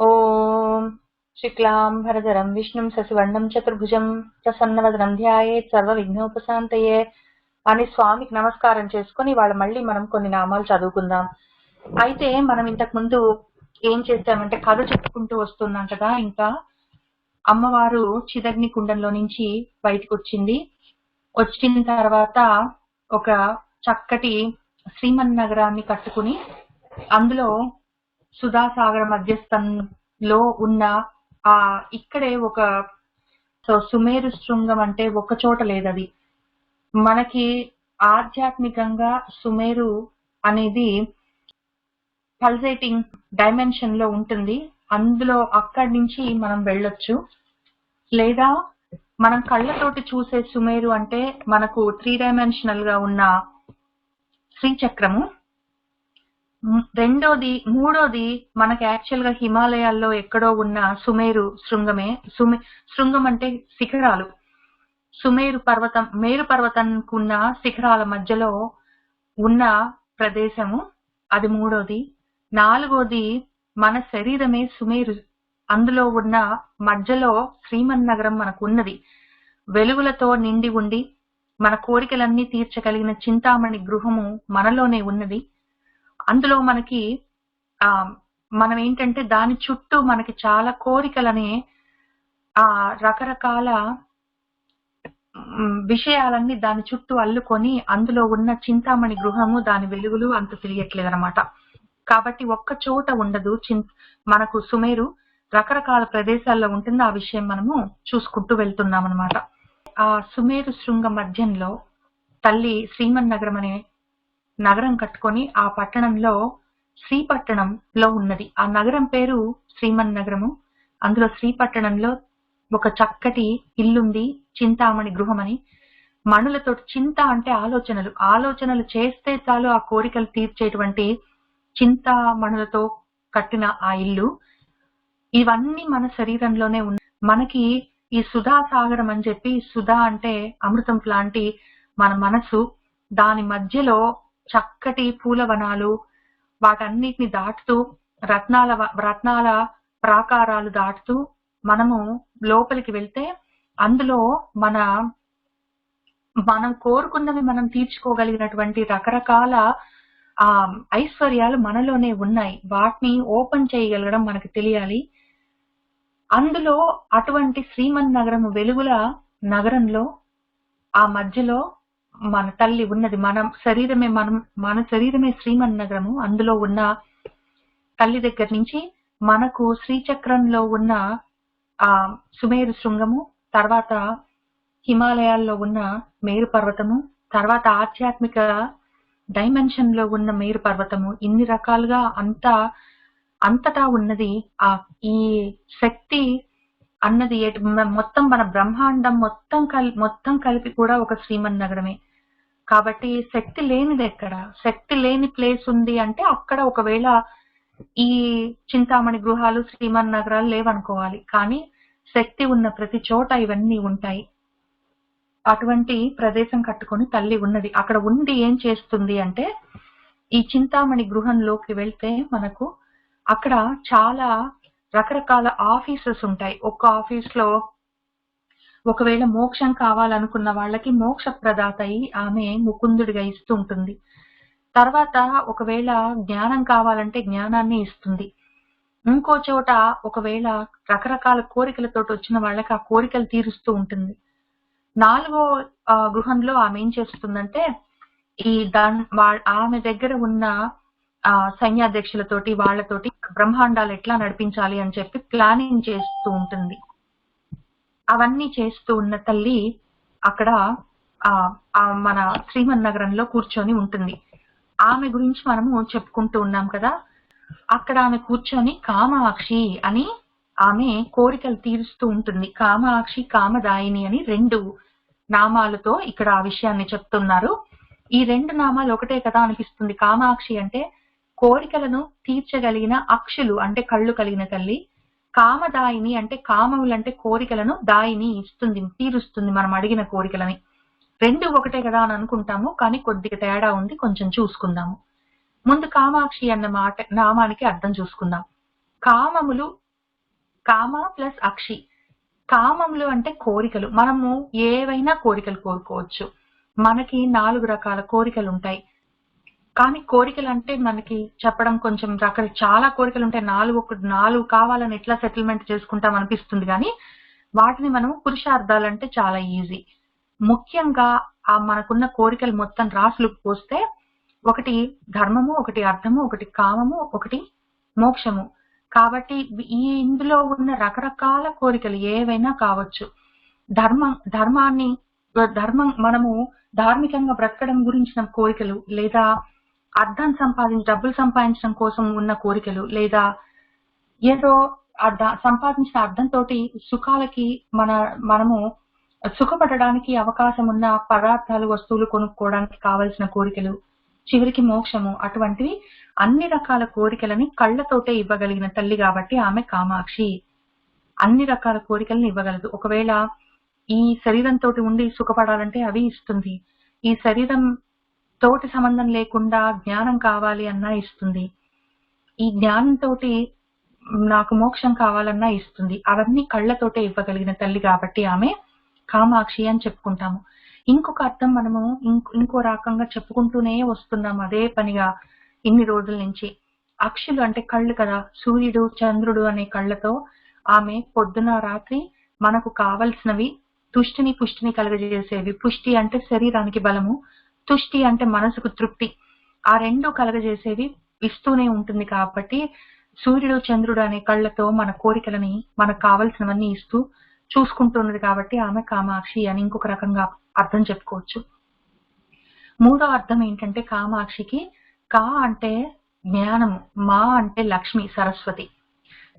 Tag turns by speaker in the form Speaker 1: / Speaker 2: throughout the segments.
Speaker 1: ఓం శుక్లాంబరధరం విష్ణుం శశివర్ణం చతుర్భుజం ప్రసన్నవదనం ధ్యాయేత్ సర్వ విఘ్నోపశాంతయే అని స్వామికి నమస్కారం చేసుకుని వాళ్ళ మళ్ళీ మనం కొన్ని నామాలు చదువుకుందాం. అయితే మనం ఇంతకు ముందు ఏం చేస్తామంటే కథ చెప్పుకుంటూ వస్తున్నాం కదా. ఇంకా అమ్మవారు చిదగ్ని కుండంలో నుంచి బయటకు వచ్చిన తర్వాత ఒక చక్కటి శ్రీమన్నగరాన్ని కట్టుకుని అందులో సుధాసాగర మధ్యస్థంలో ఉన్న ఇక్కడే ఒక సుమేరు శృంగం అంటే ఒక చోట లేదది. మనకి ఆధ్యాత్మికంగా సుమేరు అనేది పల్సేటింగ్ డైమెన్షన్ లో ఉంటుంది. అందులో అక్కడి నుంచి మనం వెళ్ళొచ్చు. లేదా మనం కళ్ళతోటి చూసే సుమేరు అంటే మనకు 3 డైమెన్షనల్ గా ఉన్న శ్రీచక్రము. మూడోది మనకి యాక్చువల్ గా హిమాలయాల్లో ఎక్కడో ఉన్న సుమేరు శృంగమే. శృంగం అంటే శిఖరాలు. మేరు పర్వతానికి ఉన్న శిఖరాల మధ్యలో ఉన్న ప్రదేశము అది మూడోది. నాలుగోది మన శరీరమే సుమేరు. అందులో ఉన్న మధ్యలో శ్రీమన్నగరం మనకు ఉన్నది. వెలుగులతో నిండి ఉండి మన కోరికలన్నీ తీర్చగలిగిన చింతామణి గృహము మనలోనే ఉన్నది. అందులో మనకి మనం ఏంటంటే దాని చుట్టూ మనకి చాలా కోరికలనే రకరకాల విషయాలన్నీ దాని చుట్టూ అల్లుకొని అందులో ఉన్న చింతామణి గృహము దాని వెలుగులు అంత తెలియట్లేదు అనమాట. కాబట్టి ఒక్క చోట ఉండదు. మనకు సుమేరు రకరకాల ప్రదేశాల్లో ఉంటుంది. ఆ విషయం మనము చూసుకుంటూ వెళ్తున్నాం అనమాట. ఆ సుమేరు శృంగ మధ్యంలో తల్లి శ్రీమన్నగరం అనే నగరం కట్టుకొని ఆ పట్టణంలో శ్రీపట్టణంలో ఉన్నది. ఆ నగరం పేరు శ్రీమన్నగరము. అందులో శ్రీపట్టణంలో ఒక చక్కటి ఇల్లుంది, చింతామణి గృహం అని. మణులతో, చింత అంటే ఆలోచనలు చేస్తే చాలు ఆ కోరికలు తీర్చేటువంటి చింతామణులతో కట్టిన ఆ ఇల్లు. ఇవన్నీ మన శరీరంలోనే ఉన్నాయి. మనకి ఈ సుధాసాగరం అని చెప్పి, సుధా అంటే అమృతం లాంటి మన మనసు, దాని మధ్యలో చక్కటి పూలవనాలు, వాటన్నిటిని దాటుతూ రత్నాల ప్రాకారాలు దాటుతూ మనము లోపలికి వెళ్తే అందులో మనం కోరుకున్నవి మనం తీర్చుకోగలిగినటువంటి రకరకాల ఐశ్వర్యాలు మనలోనే ఉన్నాయి. వాటిని ఓపెన్ చేయగలగడం మనకు తెలియాలి. అందులో అటువంటి శ్రీమన్నగరము వెలుగుల నగరంలో ఆ మధ్యలో మన తల్లి ఉన్నది. మన శరీరమే శ్రీమన్నగరము. అందులో ఉన్న తల్లి దగ్గర నుంచి మనకు శ్రీచక్రంలో ఉన్న సుమేరు శృంగము, తర్వాత హిమాలయాల్లో ఉన్న మేరు పర్వతము, తర్వాత ఆధ్యాత్మిక డైమెన్షన్ లో ఉన్న మేరు పర్వతము, ఇన్ని రకాలుగా అంతటా ఉన్నది. ఈ శక్తి అన్నది మొత్తం మన బ్రహ్మాండం మొత్తం కలిపి కూడా ఒక శ్రీమన్నగరమే. కాబట్టి శక్తి లేనిది ఎక్కడ? శక్తి లేని ప్లేస్ ఉంది అంటే అక్కడ ఒకవేళ ఈ చింతామణి గృహాలు, శ్రీమన్నగరాలు లేవనుకోవాలి. కానీ శక్తి ఉన్న ప్రతి చోట ఇవన్నీ ఉంటాయి. అటువంటి ప్రదేశం కట్టుకొని తల్లి ఉన్నది. అక్కడ ఉండి ఏం చేస్తుంది అంటే, ఈ చింతామణి గృహంలోకి వెళ్తే మనకు అక్కడ చాలా రకరకాల ఆఫీసెస్ ఉంటాయి. ఒక్క ఆఫీస్ లో ఒకవేళ మోక్షం కావాలనుకున్న వాళ్ళకి మోక్ష ప్రదాత అయి ఆమె ముకుందుడిగా ఇస్తూ ఉంటుంది. తర్వాత ఒకవేళ జ్ఞానం కావాలంటే జ్ఞానాన్ని ఇస్తుంది. ఇంకో చోట ఒకవేళ రకరకాల కోరికలతో వచ్చిన వాళ్ళకి ఆ కోరికలు తీరుస్తూ ఉంటుంది. 4వ గృహంలో ఆమె ఏం చేస్తుందంటే, ఆమె దగ్గర ఉన్న సైన్యాధ్యక్షులతోటి వాళ్ళతోటి బ్రహ్మాండాలు ఎట్లా నడిపించాలి అని చెప్పి ప్లానింగ్ చేస్తూ ఉంటుంది. అవన్నీ చేస్తూ ఉన్న తల్లి అక్కడ మన శ్రీమన్నగరంలో కూర్చొని ఉంటుంది. ఆమె గురించి మనము చెప్పుకుంటూ ఉన్నాం కదా. అక్కడ ఆమె కూర్చొని కామాక్షి అని ఆమె కోరికలు తీరుస్తూ ఉంటుంది. కామాక్షి, కామదాయిని అని 2 నామాలతో ఇక్కడ ఆ విషయాన్ని చెప్తున్నారు. ఈ 2 నామాలు ఒకటే కదా అనిపిస్తుంది. కామాక్షి అంటే కోరికలను తీర్చగలిగిన అక్షులు అంటే కళ్ళు కలిగిన తల్లి. కామదాయిని అంటే కామములంటే కోరికలను, దాయిని ఇస్తుంది, తీరుస్తుంది మనం అడిగిన కోరికలని. 2 ఒకటే కదా అని అనుకుంటాము, కానీ కొద్దిగా తేడా ఉంది. కొంచెం చూసుకుందాము. ముందు కామాక్షి అన్న నామానికి అర్థం చూసుకుందాం. కామములు కామ ప్లస్ అక్షి. కామములు అంటే కోరికలు. మనము ఏవైనా కోరికలు కోరుకోవచ్చు. మనకి 4 రకాల కోరికలు ఉంటాయి. కానీ కోరికలు అంటే మనకి చెప్పడం కొంచెం చాలా కోరికలు ఉంటాయి. 4 కావాలని ఎట్లా సెటిల్మెంట్ చేసుకుంటాం అనిపిస్తుంది కానీ వాటిని మనం పురుషార్థాలంటే చాలా ఈజీ. ముఖ్యంగా మనకున్న కోరికలు మొత్తం రాసులకు పోస్తే ఒకటి ధర్మము, ఒకటి అర్థము, ఒకటి కామము, ఒకటి మోక్షము. కాబట్టి ఇందులో ఉన్న రకరకాల కోరికలు ఏవైనా కావచ్చు. ధర్మం మనము ధార్మికంగా బ్రతకడం గురించిన కోరికలు, లేదా డబ్బులు సంపాదించడం కోసం ఉన్న కోరికలు, లేదా ఏదో సంపాదించిన అర్థంతో సుఖాలకి మనము సుఖపడడానికి అవకాశం ఉన్న పదార్థాలు, వస్తువులు కొనుక్కోవడానికి కావలసిన కోరికలు, చివరికి మోక్షము. అటువంటివి అన్ని రకాల కోరికలని కళ్ళతోటే ఇవ్వగలిగిన తల్లి కాబట్టి ఆమె కామాక్షి. అన్ని రకాల కోరికలను ఇవ్వగలదు. ఒకవేళ ఈ శరీరంతో ఉండి సుఖపడాలంటే అవి ఇస్తుంది. ఈ శరీరం తోటి సంబంధం లేకుండా జ్ఞానం కావాలి అన్నా ఇస్తుంది. ఈ జ్ఞానంతో నాకు మోక్షం కావాలన్నా ఇస్తుంది. అవన్నీ కళ్ళతోటే ఇవ్వగలిగిన తల్లి కాబట్టి ఆమె కామాక్షి అని చెప్పుకుంటాము. ఇంకొక అర్థం మనము ఇంకో రకంగా చెప్పుకుంటూనే వస్తున్నాం అదే పనిగా ఇన్ని రోజుల నుంచి. అక్షులు అంటే కళ్ళు కదా. సూర్యుడు, చంద్రుడు అనే కళ్ళతో ఆమె పొద్దున రాత్రి మనకు కావలసినవి తుష్టిని పుష్టిని కలగజేసేవి. పుష్టి అంటే శరీరానికి బలము, తుష్టి అంటే మనసుకు తృప్తి. ఆ రెండు కలగజేసేవి ఇస్తూనే ఉంటుంది కాబట్టి సూర్యుడు, చంద్రుడు అనే కళ్ళతో మన కోరికలని, మనకు కావలసినవన్నీ ఇస్తూ చూసుకుంటున్నది కాబట్టి ఆమె కామాక్షి అని ఇంకొక రకంగా అర్థం చెప్పుకోవచ్చు. మూడో అర్థం ఏంటంటే కామాక్షికి కా అంటే జ్ఞానము, మా అంటే లక్ష్మి, సరస్వతి.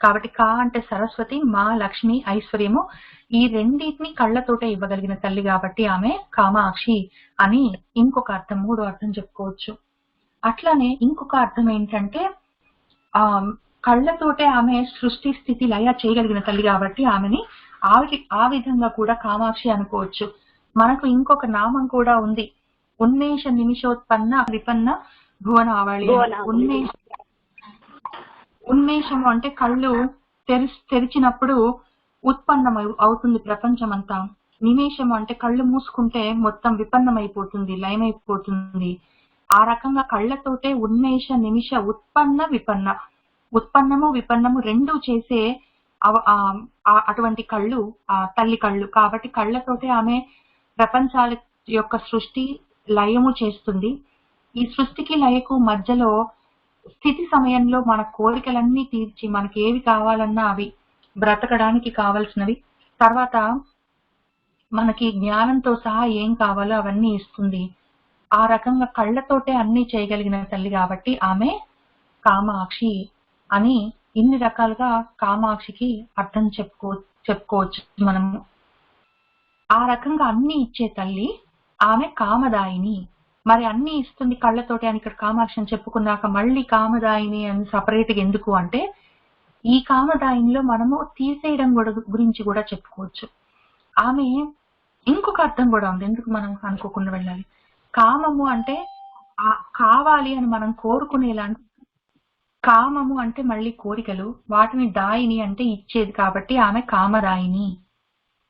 Speaker 1: కాబట్టి కా అంటే సరస్వతి, మా లక్ష్మి, ఐశ్వర్యము. ఈ రెండింటిని కళ్ళతోటే ఇవ్వగలిగిన తల్లి కాబట్టి ఆమె కామాక్షి అని ఇంకొక అర్థం, మూడో అర్థం చెప్పుకోవచ్చు. అట్లానే ఇంకొక అర్థం ఏంటంటే కళ్ళతోటే ఆమె సృష్టి స్థితి లయ చేయగలిగిన తల్లి కాబట్టి ఆమెని ఆ విధంగా కూడా కామాక్షి అనుకోవచ్చు. మనకు ఇంకొక నామం కూడా ఉంది, ఉన్మేష నిమిషోత్పన్న విపన్న భువనావళి. ఉన్మేషము అంటే కళ్ళు తెరిచినప్పుడు ఉత్పన్నం అవుతుంది ప్రపంచం అంతా. నిమేషము అంటే కళ్ళు మూసుకుంటే మొత్తం విపన్నమైపోతుంది, లయమైపోతుంది. ఆ రకంగా కళ్ళతోటే ఉన్మేష, నిమిష, ఉత్పన్న, విపన్న, ఉత్పన్నము విపన్నము రెండు చేసే అటువంటి కళ్ళు తల్లి కళ్ళు కాబట్టి కళ్ళతోటే ఆమె ప్రపంచాల యొక్క సృష్టి లయము చేస్తుంది. ఈ సృష్టికి లయకు మధ్యలో స్థితి సమయంలో మన కోరికలన్నీ తీర్చి మనకి ఏవి కావాలన్నా అవి బ్రతకడానికి కావలసినవి, తర్వాత మనకి జ్ఞానంతో సహా ఏం కావాలో అవన్నీ ఇస్తుంది. ఆ రకంగా కళ్ళతోటే అన్ని చేయగలిగిన తల్లి కాబట్టి ఆమె కామాక్షి అని ఇన్ని రకాలుగా కామాక్షికి అర్థం చెప్పుకోవచ్చు మనము. ఆ రకంగా అన్ని ఇచ్చే తల్లి ఆమె కామదాయిని. మరి అన్ని ఇస్తుంది కళ్ళతోటి అని ఇక్కడ కామాక్షి అని చెప్పుకున్నాక మళ్ళీ కామదాయిని అని సపరేట్ గా ఎందుకు అంటే ఈ కామదాయినిలో మనము తీసేయడం గురించి కూడా చెప్పుకోవచ్చు. ఆమె ఇంకొక అర్థం కూడా ఉంది, ఎందుకు మనం అనుకోకుండా వెళ్ళాలి. కామము అంటే కావాలి అని మనం కోరుకునేలాంటి, కామము అంటే మళ్ళీ కోరికలు, వాటిని దాయిని అంటే ఇచ్చేది కాబట్టి ఆమె కామదాయిని.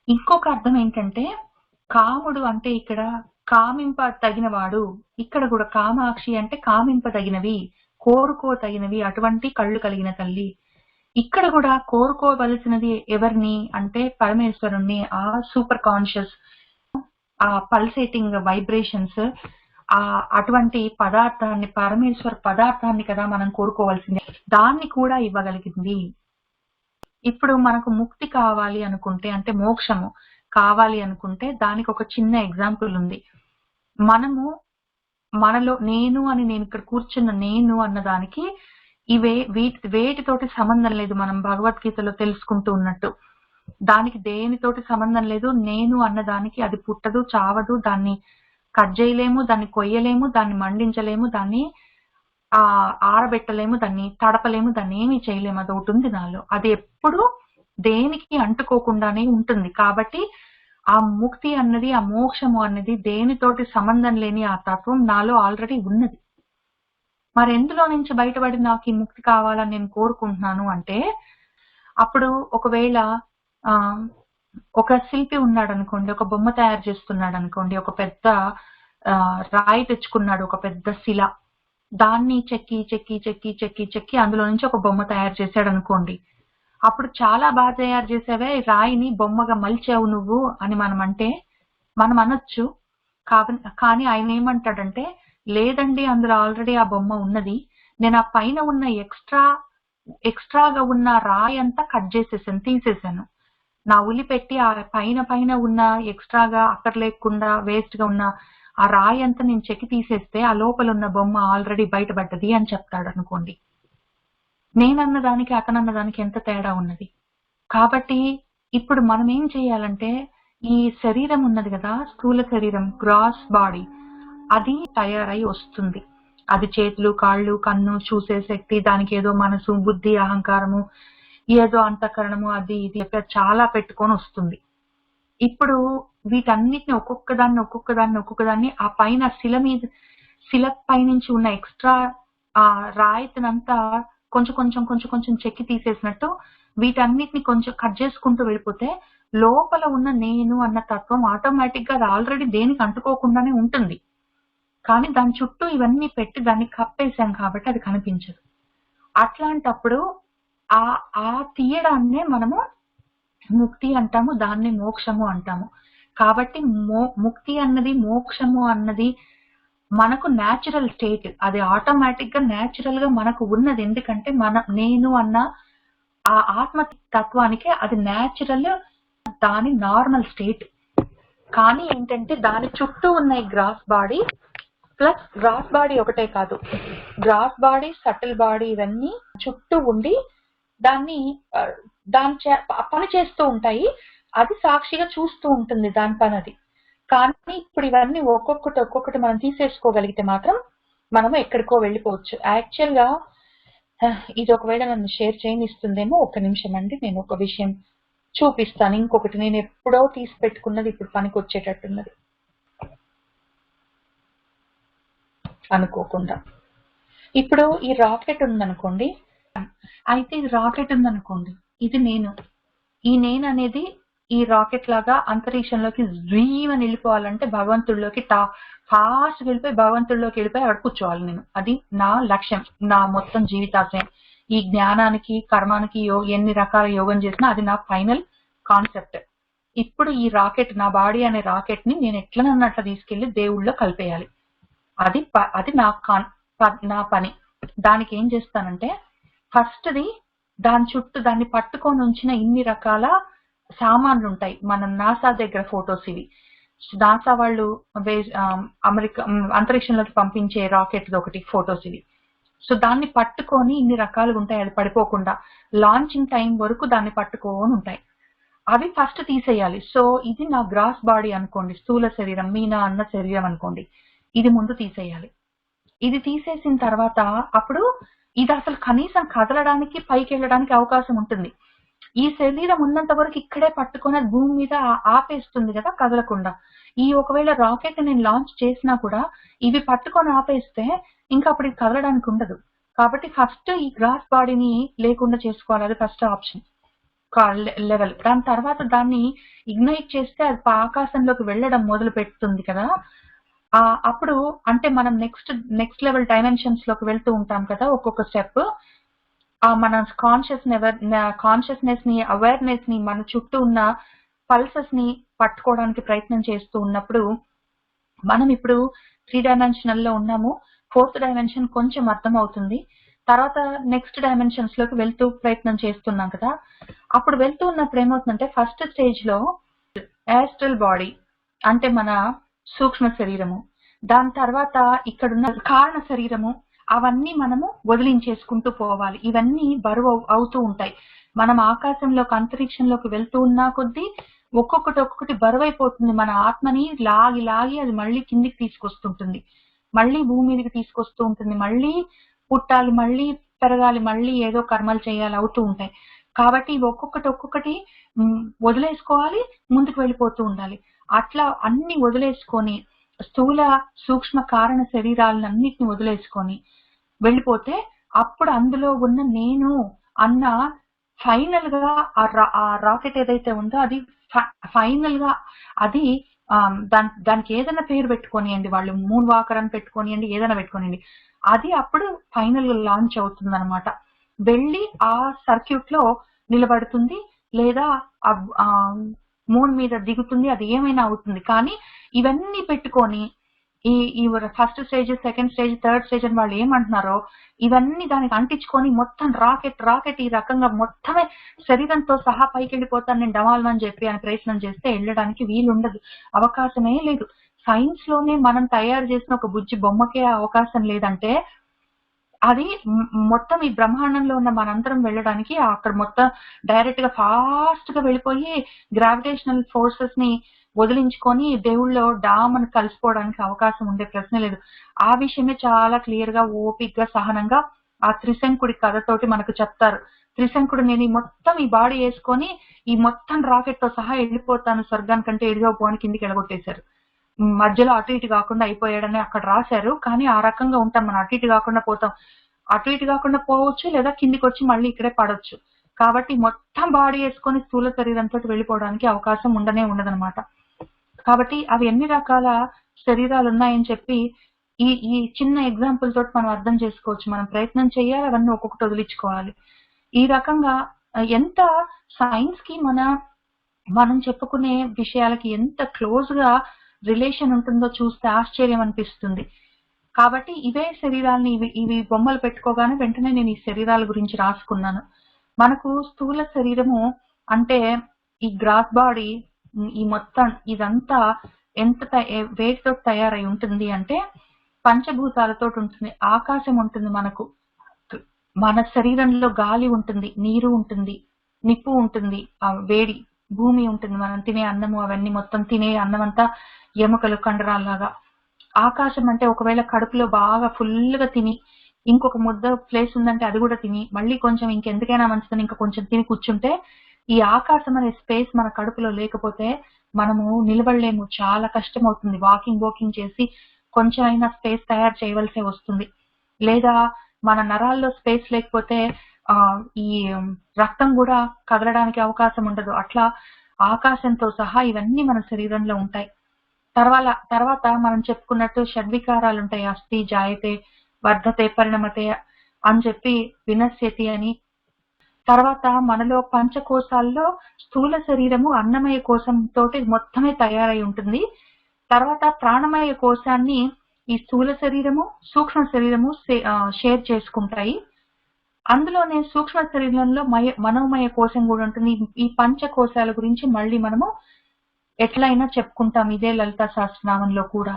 Speaker 1: ఇంకొక అర్థం ఏంటంటే కాముడు అంటే ఇక్కడ కామింప తగినవాడు. ఇక్కడ కూడా కామాక్షి అంటే కామింపదగినవి, కోరుకోతగినవి, అటువంటి కళ్ళు కలిగిన తల్లి. ఇక్కడ కూడా కోరుకోవలసినది ఎవరిని అంటే పరమేశ్వరుణ్ణి. ఆ సూపర్ కాన్షియస్, ఆ పల్సేటింగ్ వైబ్రేషన్స్, అటువంటి పదార్థాన్ని, పరమేశ్వర పదార్థాన్ని కదా మనం కోరుకోవాల్సింది. దాన్ని కూడా ఇవ్వగలిగింది. ఇప్పుడు మనకు ముక్తి కావాలి అనుకుంటే, అంటే మోక్షము కావాలి అనుకుంటే దానికి ఒక చిన్న ఎగ్జాంపుల్ ఉంది. మనలో నేను అని, నేను ఇక్కడ కూర్చున్న నేను అన్నదానికి వేటితోటి సంబంధం లేదు. మనం భగవద్గీతలో తెలుసుకుంటూ ఉన్నట్టు దానికి దేనితోటి సంబంధం లేదు. నేను అన్నదానికి అది పుట్టదు, చావదు, దాన్ని కట్ చేయలేము, దాన్ని కొయ్యలేము, దాన్ని మండించలేము, దాన్ని ఆరబెట్టలేము, దాన్ని తడపలేము, దాన్ని ఏమీ చేయలేము. అది ఒకటి ఉంది నాలో, అది ఎప్పుడు దేనికి అంటుకోకుండానే ఉంటుంది. కాబట్టి ఆ ముక్తి అన్నది, ఆ మోక్షము అన్నది దేనితోటి సంబంధం లేని ఆ తత్వం నాలో ఆల్రెడీ ఉన్నది. మరి ఎందులో నుంచి బయటపడి నాకు ఈ ముక్తి కావాలని నేను కోరుకుంటున్నాను అంటే అప్పుడు ఒకవేళ ఆ ఒక శిల్పి ఉన్నాడు అనుకోండి, ఒక బొమ్మ తయారు చేస్తున్నాడు అనుకోండి, ఒక పెద్ద రాయి తెచ్చుకున్నాడు, ఒక పెద్ద శిల, దాన్ని చెక్కి చెక్కి చెక్కి చెక్కి చెక్కి అందులో నుంచి ఒక బొమ్మ తయారు చేశాడు అనుకోండి. అప్పుడు చాలా బాగా తయారు చేసావే, రాయిని బొమ్మగా మలిచావు నువ్వు అని మనం అనొచ్చు. కానీ ఆయన ఏమంటాడంటే, లేదండి అందులో ఆల్రెడీ ఆ బొమ్మ ఉన్నది, నేను ఆ పైన ఉన్న ఎక్స్ట్రాగా ఉన్న రాయి అంతా కట్ చేసేసాను, తీసేసాను. నా ఉలి పెట్టి ఆ పైన ఉన్న ఎక్స్ట్రాగా అక్కర్లేకుండా వేస్ట్ గా ఉన్న ఆ రాయి అంతా నేను చెక్కి తీసేస్తే ఆ లోపల ఉన్న బొమ్మ ఆల్రెడీ బయటపడ్డది అని చెప్తాడు అనుకోండి. నేనన్న దానికి అతనన్న దానికి ఎంత తేడా ఉన్నది. కాబట్టి ఇప్పుడు మనం ఏం చేయాలంటే, ఈ శరీరం ఉన్నది కదా, స్థూల శరీరం, గ్రాస్ బాడీ, అది తయారై వస్తుంది. అది చేతులు, కాళ్ళు, కన్ను, చూసే శక్తి, దానికి ఏదో మనసు, బుద్ధి, అహంకారము, ఏదో అంతఃకరణము, అది ఇది చాలా పెట్టుకొని వస్తుంది. ఇప్పుడు వీటన్నిటిని ఒక్కొక్కదాన్ని ఆ పైన శిల పైనుంచి ఉన్న ఎక్స్ట్రా ఆ రాయితనంతా కొంచెం చెక్కి తీసేసినట్టు వీటన్నిటిని కొంచెం కట్ చేసుకుంటూ వెళ్ళిపోతే లోపల ఉన్న నేను అన్న తత్వం ఆటోమేటిక్ గా అది ఆల్రెడీ దేనికి అంటుకోకుండానే ఉంటుంది. కానీ దాని చుట్టూ ఇవన్నీ పెట్టి దాన్ని కప్పేశాం కాబట్టి అది కనిపించదు. అట్లాంటప్పుడు ఆ ఆ తీయడాన్నే మనము ముక్తి అంటాము, దాన్ని మోక్షము అంటాము. కాబట్టి ముక్తి అన్నది, మోక్షము అన్నది మనకు న్యాచురల్ స్టేట్, అది ఆటోమేటిక్ గా న్యాచురల్ గా మనకు ఉన్నది. ఎందుకంటే నేను అన్న ఆ ఆత్మ తత్వానికి అది న్యాచురల్, దాని నార్మల్ స్టేట్. కానీ ఏంటంటే దాని చుట్టూ ఉన్న ఈ gross body, plus gross body ఒకటే కాదు, గ్రాస్ బాడీ, సటిల్ బాడీ, ఇవన్నీ చుట్టూ ఉండి దాన్ని పని చేస్తూ ఉంటాయి. అది సాక్షిగా చూస్తూ ఉంటుంది దాని పని అది. కానీ ఇప్పుడు ఇవన్నీ ఒక్కొక్కటి మనం తీసేసుకోగలిగితే మాత్రం మనము ఎక్కడికో వెళ్ళిపోవచ్చు. యాక్చువల్ గా ఇది ఒకవేళ నన్ను షేర్ చేయనిస్తుందేమో, ఒక్క నిమిషం అండి, నేను ఒక విషయం చూపిస్తాను. ఇంకొకటి నేను ఎప్పుడో తీసి పెట్టుకున్నది ఇప్పుడు పనికి వచ్చేటట్టున్నది అనుకోకుండా. ఇప్పుడు ఈ రాకెట్ ఉందనుకోండి, అయితే ఇది రాకెట్ ఉందనుకోండి, ఇది ఈ నేను అనేది ఈ రాకెట్ లాగా అంతరిక్షంలోకి డ్రీమ్ అని వెళ్ళిపోవాలంటే భగవంతుడిలోకి ఫాస్ట్ వెళ్ళిపోయి భగవంతుడిలోకి వెళ్ళిపోయి అక్కడ కూర్చోవాలి నేను. అది నా లక్ష్యం, నా మొత్తం జీవితాశయం. ఈ జ్ఞానానికి, కర్మానికి ఎన్ని రకాల యోగం చేసినా అది నా ఫైనల్ కాన్సెప్ట్. ఇప్పుడు ఈ రాకెట్, నా బాడీ అనే రాకెట్ ని నేను ఎట్లనన్నట్లు తీసుకెళ్లి దేవుళ్ళలో కలిపేయాలి. అది నా పని. దానికి ఏం చేస్తానంటే, ఫస్ట్ది దాని చుట్టూ దాన్ని పట్టుకొని ఉంచిన ఇన్ని రకాల సామాన్లు ఉంటాయి. మన నాసా దగ్గర ఫొటోస్ ఇవి. నాసా వాళ్ళు అమెరికా అంతరిక్షంలోకి పంపించే రాకెట్ ఒకటి ఫొటోస్ ఇవి. సో దాన్ని పట్టుకొని ఇన్ని రకాలుగా ఉంటాయి, అది పడిపోకుండా లాంచింగ్ టైం వరకు దాన్ని పట్టుకొని ఉంటాయి. అవి ఫస్ట్ తీసేయాలి. సో ఇది నా గ్రాస్ బాడీ అనుకోండి, స్థూల శరీరం, మీనా అన్న శరీరం అనుకోండి, ఇది ముందు తీసేయాలి. ఇది తీసేసిన తర్వాత అప్పుడు ఇది అసలు కనీసం కదలడానికి, పైకి వెళ్ళడానికి అవకాశం ఉంటుంది. ఈ శరీరం ఉన్నంత వరకు ఇక్కడే పట్టుకొని అది భూమి మీద ఆపేస్తుంది కదా, కదలకుండా. ఈ ఒకవేళ రాకెట్ నేను లాంచ్ చేసినా కూడా ఇవి పట్టుకొని ఆపేస్తే ఇంకా అప్పుడు ఇది కదలడానికి ఉండదు. కాబట్టి ఫస్ట్ ఈ గ్రాస్ బాడీని లేకుండా చేసుకోవాలి, అది ఫస్ట్ ఆప్షన్ లెవెల్. దాని తర్వాత దాన్ని ఇగ్నైట్ చేస్తే అది ఆకాశంలోకి వెళ్ళడం మొదలు పెడుతుంది కదా. అప్పుడు అంటే మనం నెక్స్ట్ లెవెల్ డైమెన్షన్స్ లోకి వెళ్తూ ఉంటాం కదా, ఒక్కొక్క స్టెప్. మన కాన్షియస్నెస్ ని, అవేర్నెస్ ని, మన చుట్టూ ఉన్న పల్సెస్ ని పట్టుకోవడానికి ప్రయత్నం చేస్తూ ఉన్నప్పుడు మనం ఇప్పుడు 3 డైమెన్షనల్ లో ఉన్నాము. 4th డైమెన్షన్ కొంచెం అర్థం అవుతుంది. తర్వాత నెక్స్ట్ డైమెన్షన్స్ లోకి వెళ్తూ ప్రయత్నం చేస్తున్నాం కదా. అప్పుడు వెళ్తూ ఉన్నప్పుడు ఏమవుతుందంటే, ఫస్ట్ స్టేజ్ లో యాస్ట్రల్ బాడీ అంటే మన సూక్ష్మ శరీరము, దాని తర్వాత ఇక్కడున్న కారణ శరీరము, అవన్నీ మనము వదిలించేసుకుంటూ పోవాలి. ఇవన్నీ బరువు అవుతూ ఉంటాయి. మనం ఆకాశంలోకి, అంతరిక్షంలోకి వెళ్తూ ఉన్నా కొద్దీ ఒక్కొక్కటి బరువైపోతుంది. మన ఆత్మని లాగి అది మళ్ళీ కిందికి తీసుకొస్తుంటుంది, మళ్ళీ భూమి మీదకి తీసుకొస్తూ ఉంటుంది, మళ్ళీ పుట్టాలి, మళ్ళీ పెరగాలి, మళ్ళీ ఏదో కర్మలు చేయాలి, అవుతూ ఉంటాయి. కాబట్టి ఒక్కొక్కటి వదిలేసుకోవాలి, ముందుకు వెళ్ళిపోతూ ఉండాలి. అట్లా అన్ని వదిలేసుకొని స్థూల, సూక్ష్మ, కారణ శరీరాలన్నిటిని వదిలేసుకొని వెళ్ళిపోతే అప్పుడు అందులో ఉన్న నేను అన్న ఫైనల్ గా ఆ రాకెట్ ఏదైతే ఉందో అది ఫైనల్ గా అది దానికి ఏదైనా పేరు పెట్టుకోనియండి, వాళ్ళు మూన్ వాకర్ అని పెట్టుకోనియండి, ఏదైనా పెట్టుకోనియండి, అది అప్పుడు ఫైనల్ లాంచ్ అవుతుంది అనమాట. వెళ్ళి ఆ సర్క్యూట్ లో నిలబడుతుంది, లేదా మూన్ మీద దిగుతుంది, అది ఏమైనా అవుతుంది. కానీ ఇవన్నీ పెట్టుకొని ఈ first stage, second stage, third stage అని వాళ్ళు ఏమంటున్నారో ఇవన్నీ దానికి అంటించుకొని మొత్తం రాకెట్ ఈ రకంగా మొత్తమే శరీరంతో సహా పైకి వెళ్ళిపోతాను నేను డమాల్ అని చెప్పి అని ప్రయత్నం చేస్తే వెళ్ళడానికి వీలుండదు, అవకాశమే లేదు. సైన్స్ లోనే మనం తయారు చేసిన ఒక బుజ్జి బొమ్మకే అవకాశం లేదంటే అది మొత్తం ఈ బ్రహ్మాండంలో ఉన్న మనందరం వెళ్ళడానికి అక్కడ మొత్తం డైరెక్ట్ గా ఫాస్ట్ గా వెళ్ళిపోయి గ్రావిటేషనల్ ఫోర్సెస్ ని వదిలించుకొని దేవుళ్ళలో డామని కలిసిపోవడానికి అవకాశం ఉండే ప్రశ్న లేదు. ఆ విషయమే చాలా క్లియర్ గా ఓపిగ్గా సహనంగా ఆ త్రిశంకుడి కథతోటి మనకు చెప్తారు. త్రిశంకుడు నేను ఈ మొత్తం ఈ బాడీ వేసుకొని ఈ మొత్తం రాకెట్ తో సహా వెళ్ళిపోతాను స్వర్గానికంటే ఎడిగా పోని కిందికి ఎడగొట్టేశారు. మధ్యలో అటు ఇటు కాకుండా అయిపోయాడని అక్కడ రాశారు. కానీ ఆ రకంగా ఉంటాం మనం, అటు ఇటు కాకుండా పోతాం, అటు ఇటు కాకుండా పోవచ్చు, లేదా కిందికి వచ్చి మళ్ళీ ఇక్కడే పడవచ్చు. కాబట్టి మొత్తం బాడీ వేసుకొని స్థూల శరీరంతో వెళ్ళిపోవడానికి అవకాశం ఉండనే ఉండదనమాట. కాబట్టి అవి ఎన్ని రకాల శరీరాలు ఉన్నాయని చెప్పి ఈ చిన్న ఎగ్జాంపుల్ తోటి మనం అర్థం చేసుకోవచ్చు. మనం ప్రయత్నం చేయాలి, అవన్నీ ఒక్కొక్కటి వదిలించుకోవాలి. ఈ రకంగా ఎంత సైన్స్ కి మనం చెప్పుకునే విషయాలకి ఎంత క్లోజ్ గా రిలేషన్ ఉంటుందో చూస్తే ఆశ్చర్యం అనిపిస్తుంది. కాబట్టి ఇవే శరీరాలని ఇవి బొమ్మలు పెట్టుకోగానే వెంటనే నేను ఈ శరీరాల గురించి రాసుకున్నాను. మనకు స్థూల శరీరము అంటే ఈ గ్రాస్ బాడీ, ఈ మొత్తం ఇదంతా ఎంత వేటితో తయారై ఉంటుంది అంటే పంచభూతాలతో ఉంటుంది. ఆకాశం ఉంటుంది, మనకు మన శరీరంలో గాలి ఉంటుంది, నీరు ఉంటుంది, నిప్పు ఉంటుంది, ఆ వేడి, భూమి ఉంటుంది, మనం తినే అన్నము అవన్నీ మొత్తం తినే అన్నం అంతా ఎముకలు కండరాల్లాగా. ఆకాశం అంటే ఒకవేళ కడుపులో బాగా ఫుల్ గా తిని ఇంకొక ముద్ద ప్లేస్ ఉందంటే అది కూడా తిని మళ్ళీ కొంచెం ఇంకెందుకైనా మంచిదని ఇంకా కొంచెం తిని కూర్చుంటే ఈ ఆకాశం అనే స్పేస్ మన కడుపులో లేకపోతే మనము నిలబడలేము, చాలా కష్టం అవుతుంది. వాకింగ్ చేసి కొంచెం అయినా స్పేస్ తయారు చేయవలసి వస్తుంది. లేదా మన నరాల్లో స్పేస్ లేకపోతే ఈ రక్తం కూడా కదలడానికి అవకాశం ఉండదు. అట్లా ఆకాశంతో సహా ఇవన్నీ మన శరీరంలో ఉంటాయి. తర్వాత మనం చెప్పుకున్నట్టు షడ్వికారాలు ఉంటాయి. అస్థి, జాయతే, వర్ధతే, పరిణమతే అని చెప్పి వినశ్యతి అని. తర్వాత మనలో పంచకోశాల్లో స్థూల శరీరము అన్నమయ కోశం తోటి మొత్తమే తయారై ఉంటుంది. తర్వాత ప్రాణమయ కోశాన్ని ఈ స్థూల శరీరము, సూక్ష్మ శరీరము షేర్ చేసుకుంటాయి. అందులోనే సూక్ష్మ శరీరంలో మనోమయ కోశం కూడా ఉంటుంది. ఈ పంచకోశాల గురించి మళ్ళీ మనము ఎట్లయినా చెప్పుకుంటాం ఇదే లలితా సహస్రనామంలో కూడా.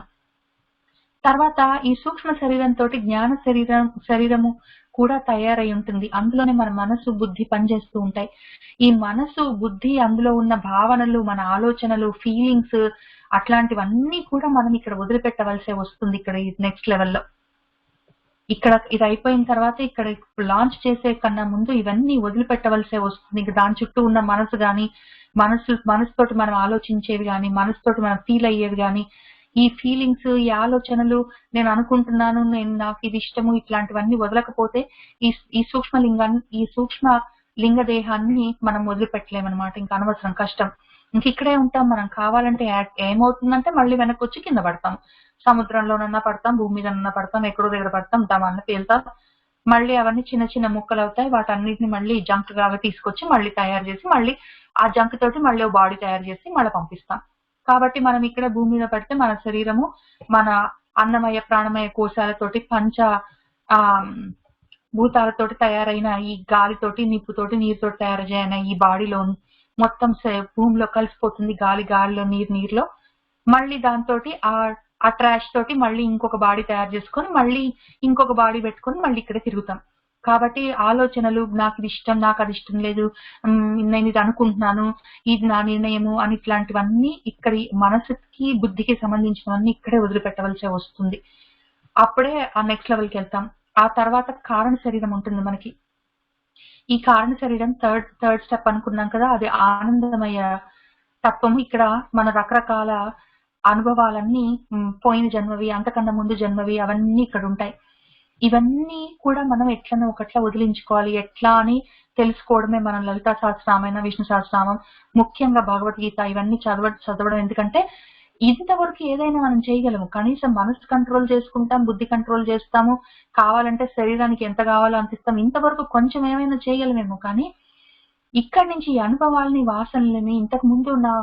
Speaker 1: తర్వాత ఈ సూక్ష్మ శరీరంతో జ్ఞాన శరీరము కూడా తయారై ఉంటుంది. అందులోనే మన మనసు, బుద్ధి పనిచేస్తూ ఉంటాయి. ఈ మనసు, బుద్ధి, అందులో ఉన్న భావనలు, మన ఆలోచనలు, ఫీలింగ్స్ అట్లాంటివన్నీ కూడా మనం ఇక్కడ వదిలిపెట్టవలసి వస్తుంది. ఇక్కడ ఈ నెక్స్ట్ లెవెల్లో ఇక్కడ ఇది అయిపోయిన తర్వాత ఇక్కడ లాంచ్ చేసే కన్నా ముందు ఇవన్నీ వదిలిపెట్టవలసే వస్తుంది. ఇంకా దాని చుట్టూ ఉన్న మనసు గాని, మనసుతోటి మనం ఆలోచించేవి గాని, మనసుతోటి మనం ఫీల్ అయ్యేవి గాని, ఈ ఫీలింగ్స్, ఈ ఆలోచనలు, నేను అనుకుంటున్నాను, నాకు ఇది ఇష్టము, ఇట్లాంటివన్నీ వదలకపోతే ఈ సూక్ష్మ లింగ దేహాన్ని మనం వదిలిపెట్టలేమన్నమాట. ఇంకా అనవసరం కష్టం. ఇంక ఇక్కడే ఉంటాం మనం. కావాలంటే ఏమవుతుందంటే మళ్ళీ వెనక్కి వచ్చి కింద పడతాం, సముద్రంలోనన్నా పడతాం, భూమి మీదనన్నా పడతాం, ఎక్కడో దగ్గర పడతాం, దమాన్న పేలుతాం. మళ్ళీ అవన్నీ చిన్న చిన్న ముక్కలు అవుతాయి. వాటన్నిటిని మళ్ళీ జంక్ లాగా తీసుకొచ్చి మళ్ళీ తయారు చేసి మళ్ళీ ఆ జంక్ తోటి మళ్ళీ బాడీ తయారు చేసి మళ్ళీ పంపిస్తాం. కాబట్టి మనం ఇక్కడ భూమి మీద పడితే మన శరీరము మన అన్నమయ ప్రాణమయ కోశాలతోటి పంచ భూతాలతోటి తయారైన ఈ గాలితోటి, నిప్పుతోటి, నీరుతోటి తయారు చేయన ఈ బాడీలో మొత్తం భూమిలో కలిసిపోతుంది. గాలిలో, నీరులో. మళ్ళీ దాంతో ఆ ట్రాష్ తోటి మళ్ళీ ఇంకొక బాడీ తయారు చేసుకొని మళ్ళీ ఇంకొక బాడీ పెట్టుకొని మళ్ళీ ఇక్కడ తిరుగుతాం. కాబట్టి ఆలోచనలు, నాకు ఇది ఇష్టం, నాకు అది ఇష్టం లేదు, నేను ఇది అనుకుంటున్నాను, ఇది నా నిర్ణయము అని ఇట్లాంటివన్నీ ఇక్కడ మనసుకి, బుద్ధికి సంబంధించినవన్నీ ఇక్కడే వదిలిపెట్టవలసి వస్తుంది. అప్పుడే ఆ నెక్స్ట్ లెవెల్కి వెళ్తాం. ఆ తర్వాత కారణ శరీరం ఉంటుంది మనకి. ఈ కారణ శరీరం థర్డ్ స్టెప్ అనుకున్నాం కదా, అది ఆనందమయ తత్వము. ఇక్కడ మన రకరకాల అనుభవాలన్నీ పోయిన జన్మవి, అంతకన్నా ముందు జన్మవి, అవన్నీ ఇక్కడ ఉంటాయి. ఇవన్నీ కూడా మనం ఎట్లనో ఒకట్లా వదిలించుకోవాలి. ఎట్లా అని తెలుసుకోవడమే మనం లలితా సహస్రనామైనా, విష్ణు సహస్రనామం, ముఖ్యంగా భగవద్గీత ఇవన్నీ చదవడం. ఎందుకంటే ఇంతవరకు ఏదైనా మనం చేయగలము. కనీసం మనసు కంట్రోల్ చేసుకుంటాం, బుద్ధి కంట్రోల్ చేస్తాము, కావాలంటే శరీరానికి ఎంత కావాలో అంత ఇస్తాం. ఇంతవరకు కొంచెం ఏమైనా చేయగలమేమో. కానీ ఇక్కడి నుంచి ఈ అనుభవాలని, వాసనలని, ఇంతకు ముందు నా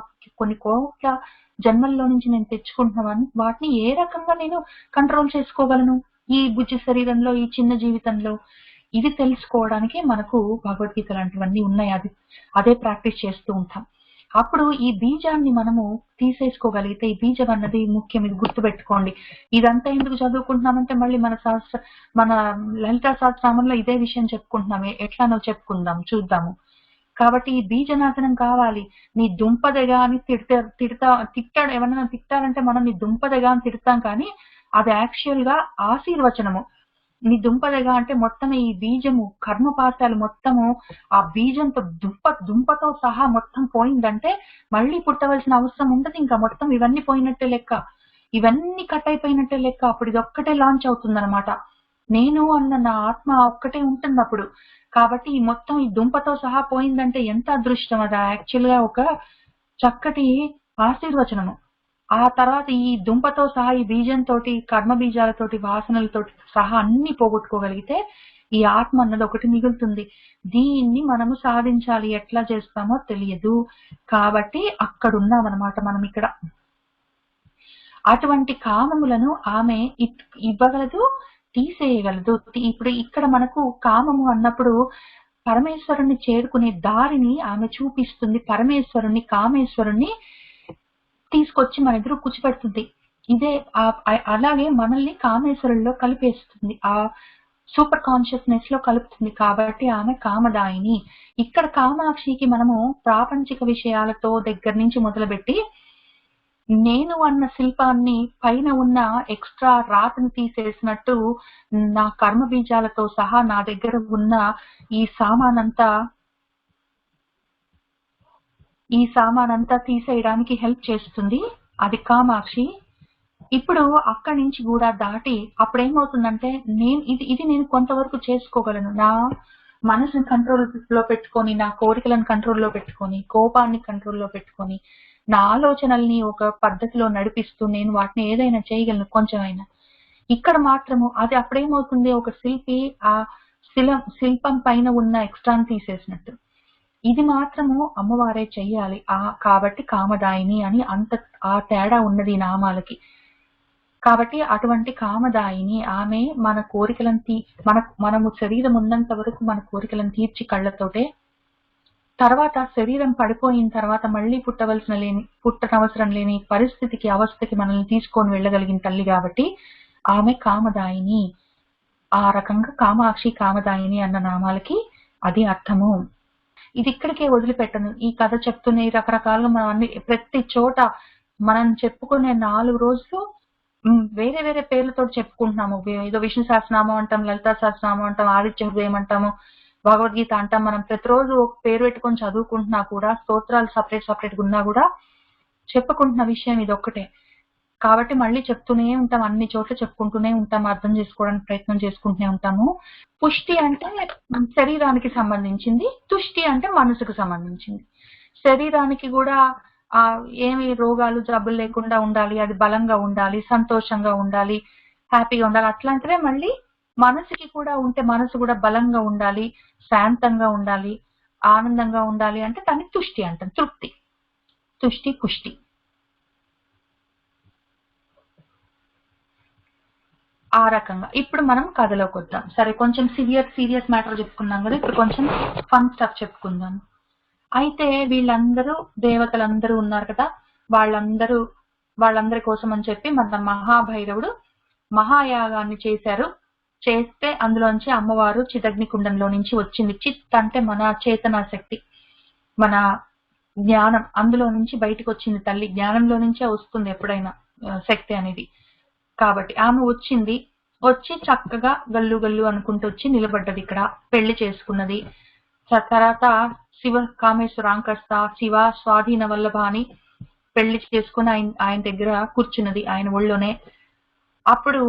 Speaker 1: కొన్ని కోట్ల జన్మల్లో నుంచి నేను తెచ్చుకుంటున్నాను, వాటిని ఏ రకంగా నేను కంట్రోల్ చేసుకోగలను ఈ బుజ్జి శరీరంలో, ఈ చిన్న జీవితంలో? ఇది తెలుసుకోవడానికి మనకు భగవద్గీత లాంటివన్నీ ఉన్నాయి. అదే ప్రాక్టీస్ చేస్తూ ఉంటాం. అప్పుడు ఈ బీజాన్ని మనము తీసేసుకోగలిగితే, ఈ బీజం అన్నది ముఖ్యం, ఇది గుర్తుపెట్టుకోండి. ఇదంతా ఎందుకు చదువుకుంటున్నామంటే మళ్ళీ మన లలితా సహస్రనామంలో ఇదే విషయం చెప్పుకుంటున్నామే, ఎట్లానో చెప్పుకుందాం, చూద్దాము. కాబట్టి ఈ బీజనాశనం కావాలి. నీ దుంపదగా అని తిట్టాడు. ఎవరన్నా తిట్టాలంటే మనం నీ దుంపదగా అని తిడతాం, కానీ అది యాక్చువల్ గా ఆశీర్వచనము. నీ దుంపదగా అంటే మొత్తం ఈ బీజము, కర్మపాశాలు మొత్తము ఆ బీజంతో దుంపతో సహా మొత్తం పోయిందంటే మళ్ళీ పుట్టవలసిన అవసరం ఉండదు. ఇంకా మొత్తం ఇవన్నీ పోయినట్టే లెక్క, ఇవన్నీ కట్ అయిపోయినట్టే లెక్క. అప్పుడు ఇది ఒక్కటే లాంచ్ అవుతుందన్నమాట. నేను అన్న నా ఆత్మ ఒక్కటే ఉంటుంది అప్పుడు. కాబట్టి ఈ మొత్తం ఈ దుంపతో సహా పోయిందంటే ఎంత అదృష్టం! అది యాక్చువల్ గా ఒక చక్కటి ఆశీర్వచనము. ఆ తర్వాత ఈ దుంపతో సహా ఈ బీజంతో, కర్మ బీజాలతోటి, వాసనలతోటి సహా అన్ని పోగొట్టుకోగలిగితే ఈ ఆత్మ అన్నది ఒకటి మిగులుతుంది. దీన్ని మనము సాధించాలి. ఎట్లా చేస్తామో తెలియదు. కాబట్టి అక్కడ ఉన్నామన్నమాట మనం ఇక్కడ. అటువంటి కామములను ఆమె ఇవ్వగలదు, తీసేయగలదు. ఇప్పుడు ఇక్కడ మనకు కామము అన్నప్పుడు పరమేశ్వరుణ్ణి చేరుకునే దారిని ఆమె చూపిస్తుంది. పరమేశ్వరుణ్ణి, కామేశ్వరుణ్ణి తీసుకొచ్చి మన ఎదురు కూర్చోపెడుతుంది. ఇదే అలాగే మనల్ని కామేశ్వరుల్లో కలిపేస్తుంది, ఆ సూపర్ కాన్షియస్నెస్ లో కలుపుతుంది. కాబట్టి ఆమె కామదాయిని. ఇక్కడ కామాక్షికి మనము ప్రాపంచిక విషయాలతో దగ్గర నుంచి మొదలుపెట్టి నేను అన్న శిల్పాన్ని పైన ఉన్న ఎక్స్ట్రా రాతిని తీసేసినట్టు నా కర్మ బీజాలతో సహా నా దగ్గర ఉన్న ఈ సామానంతా తీసేయడానికి హెల్ప్ చేస్తుంది. అది కామాక్షి. ఇప్పుడు అక్కడి నుంచి కూడా దాటి అప్పుడేమవుతుందంటే ఇది నేను కొంతవరకు చేసుకోగలను. నా మనసుని కంట్రోల్లో పెట్టుకొని, నా కోరికలను కంట్రోల్లో పెట్టుకొని, కోపాన్ని కంట్రోల్లో పెట్టుకొని, నా ఆలోచనల్ని ఒక పద్ధతిలో నడిపిస్తూ నేను వాటిని ఏదైనా చేయగలను కొంచెమైనా. ఇక్కడ మాత్రము అది అప్పుడేమవుతుంది, ఒక శిల్పి ఆ శిల్పం పైన ఉన్న ఎక్స్ట్రాని తీసేసినట్టు. ఇది మాత్రము అమ్మవారే చెయ్యాలి. కాబట్టి కామదాయిని అని అంత ఆ తేడా ఉన్నది ఈ నామాలకి. కాబట్టి అటువంటి కామదాయిని ఆమె మన కోరికలను మనము శరీరం ఉన్నంత వరకు మన కోరికలను తీర్చి కళ్ళతోటే, తర్వాత శరీరం పడిపోయిన తర్వాత మళ్ళీ పుట్టనవసరం లేని పరిస్థితికి, అవస్థకి మనల్ని తీసుకొని వెళ్ళగలిగిన తల్లి కాబట్టి ఆమె కామదాయిని. ఆ రకంగా కామాక్షి, కామదాయిని అన్న నామాలకి అది అర్థము. ఇది ఇక్కడికే వదిలిపెట్టను. ఈ కథ చెప్తూనే రకరకాలుగా మనం అన్ని ప్రతి చోట మనం చెప్పుకునే 4 రోజులు వేరే వేరే పేర్లతో చెప్పుకుంటున్నాము. ఏదో విష్ణు సహస్రనామం అంటాం, లలితా సహస్రనామం అంటాం, ఆదిత్య హృదయం అంటాము, భగవద్గీత అంటాం. మనం ప్రతిరోజు ఒక పేరు పెట్టుకొని చదువుకుంటున్నా కూడా, స్తోత్రాలు సపరేట్ ఉన్నా కూడా చెప్పుకుంటున్న విషయం ఇది ఒక్కటే. కాబట్టి మళ్ళీ చెప్తూనే ఉంటాం, అన్ని చోట్ల చెప్పుకుంటూనే ఉంటాము, అర్థం చేసుకోవడానికి ప్రయత్నం చేసుకుంటూనే ఉంటాము. పుష్టి అంటే శరీరానికి సంబంధించింది, తుష్టి అంటే మనసుకు సంబంధించింది. శరీరానికి కూడా ఏమి రోగాలు జబ్బులు లేకుండా ఉండాలి, అది బలంగా ఉండాలి, సంతోషంగా ఉండాలి, హ్యాపీగా ఉండాలి. అట్లాంటివే మళ్ళీ మనసుకి కూడా ఉంటే మనసు కూడా బలంగా ఉండాలి, శాంతంగా ఉండాలి, ఆనందంగా ఉండాలి అంటే దాన్ని తుష్టి అంటాం. తృప్తి, తుష్టి, పుష్టి. ఆ రకంగా. ఇప్పుడు మనం కథలోకి వద్దాం. సరే, కొంచెం సీరియస్ మ్యాటర్ చెప్పుకున్నాం కదా, ఇప్పుడు కొంచెం ఫన్ స్టఫ్ చెప్పుకుందాం. అయితే వీళ్ళందరూ దేవతలందరూ ఉన్నారు కదా, వాళ్ళందరి కోసం అని చెప్పి మన మహాభైరవుడు మహాయాగాన్ని చేస్తే అందులోంచి అమ్మవారు చిదగ్ని కుండంలో నుంచి వచ్చింది. చిత్ అంటే మన చేతనా శక్తి, మన జ్ఞానం, అందులో నుంచి బయటకు వచ్చింది తల్లి. జ్ఞానంలో నుంచే వస్తుంది ఎప్పుడైనా శక్తి అనేది. కాబట్టి ఆమె వచ్చి చక్కగా గల్లు గల్లు అనుకుంటూ వచ్చి నిలబడ్డది ఇక్కడ, పెళ్లి చేసుకున్నది. తర్వాత శివ కామేశ్వరాంకస్త శివ స్వాధీన వల్లభ అని పెళ్లి చేసుకుని ఆయన దగ్గర కూర్చున్నది, ఆయన ఒళ్ళోనే. అప్పుడు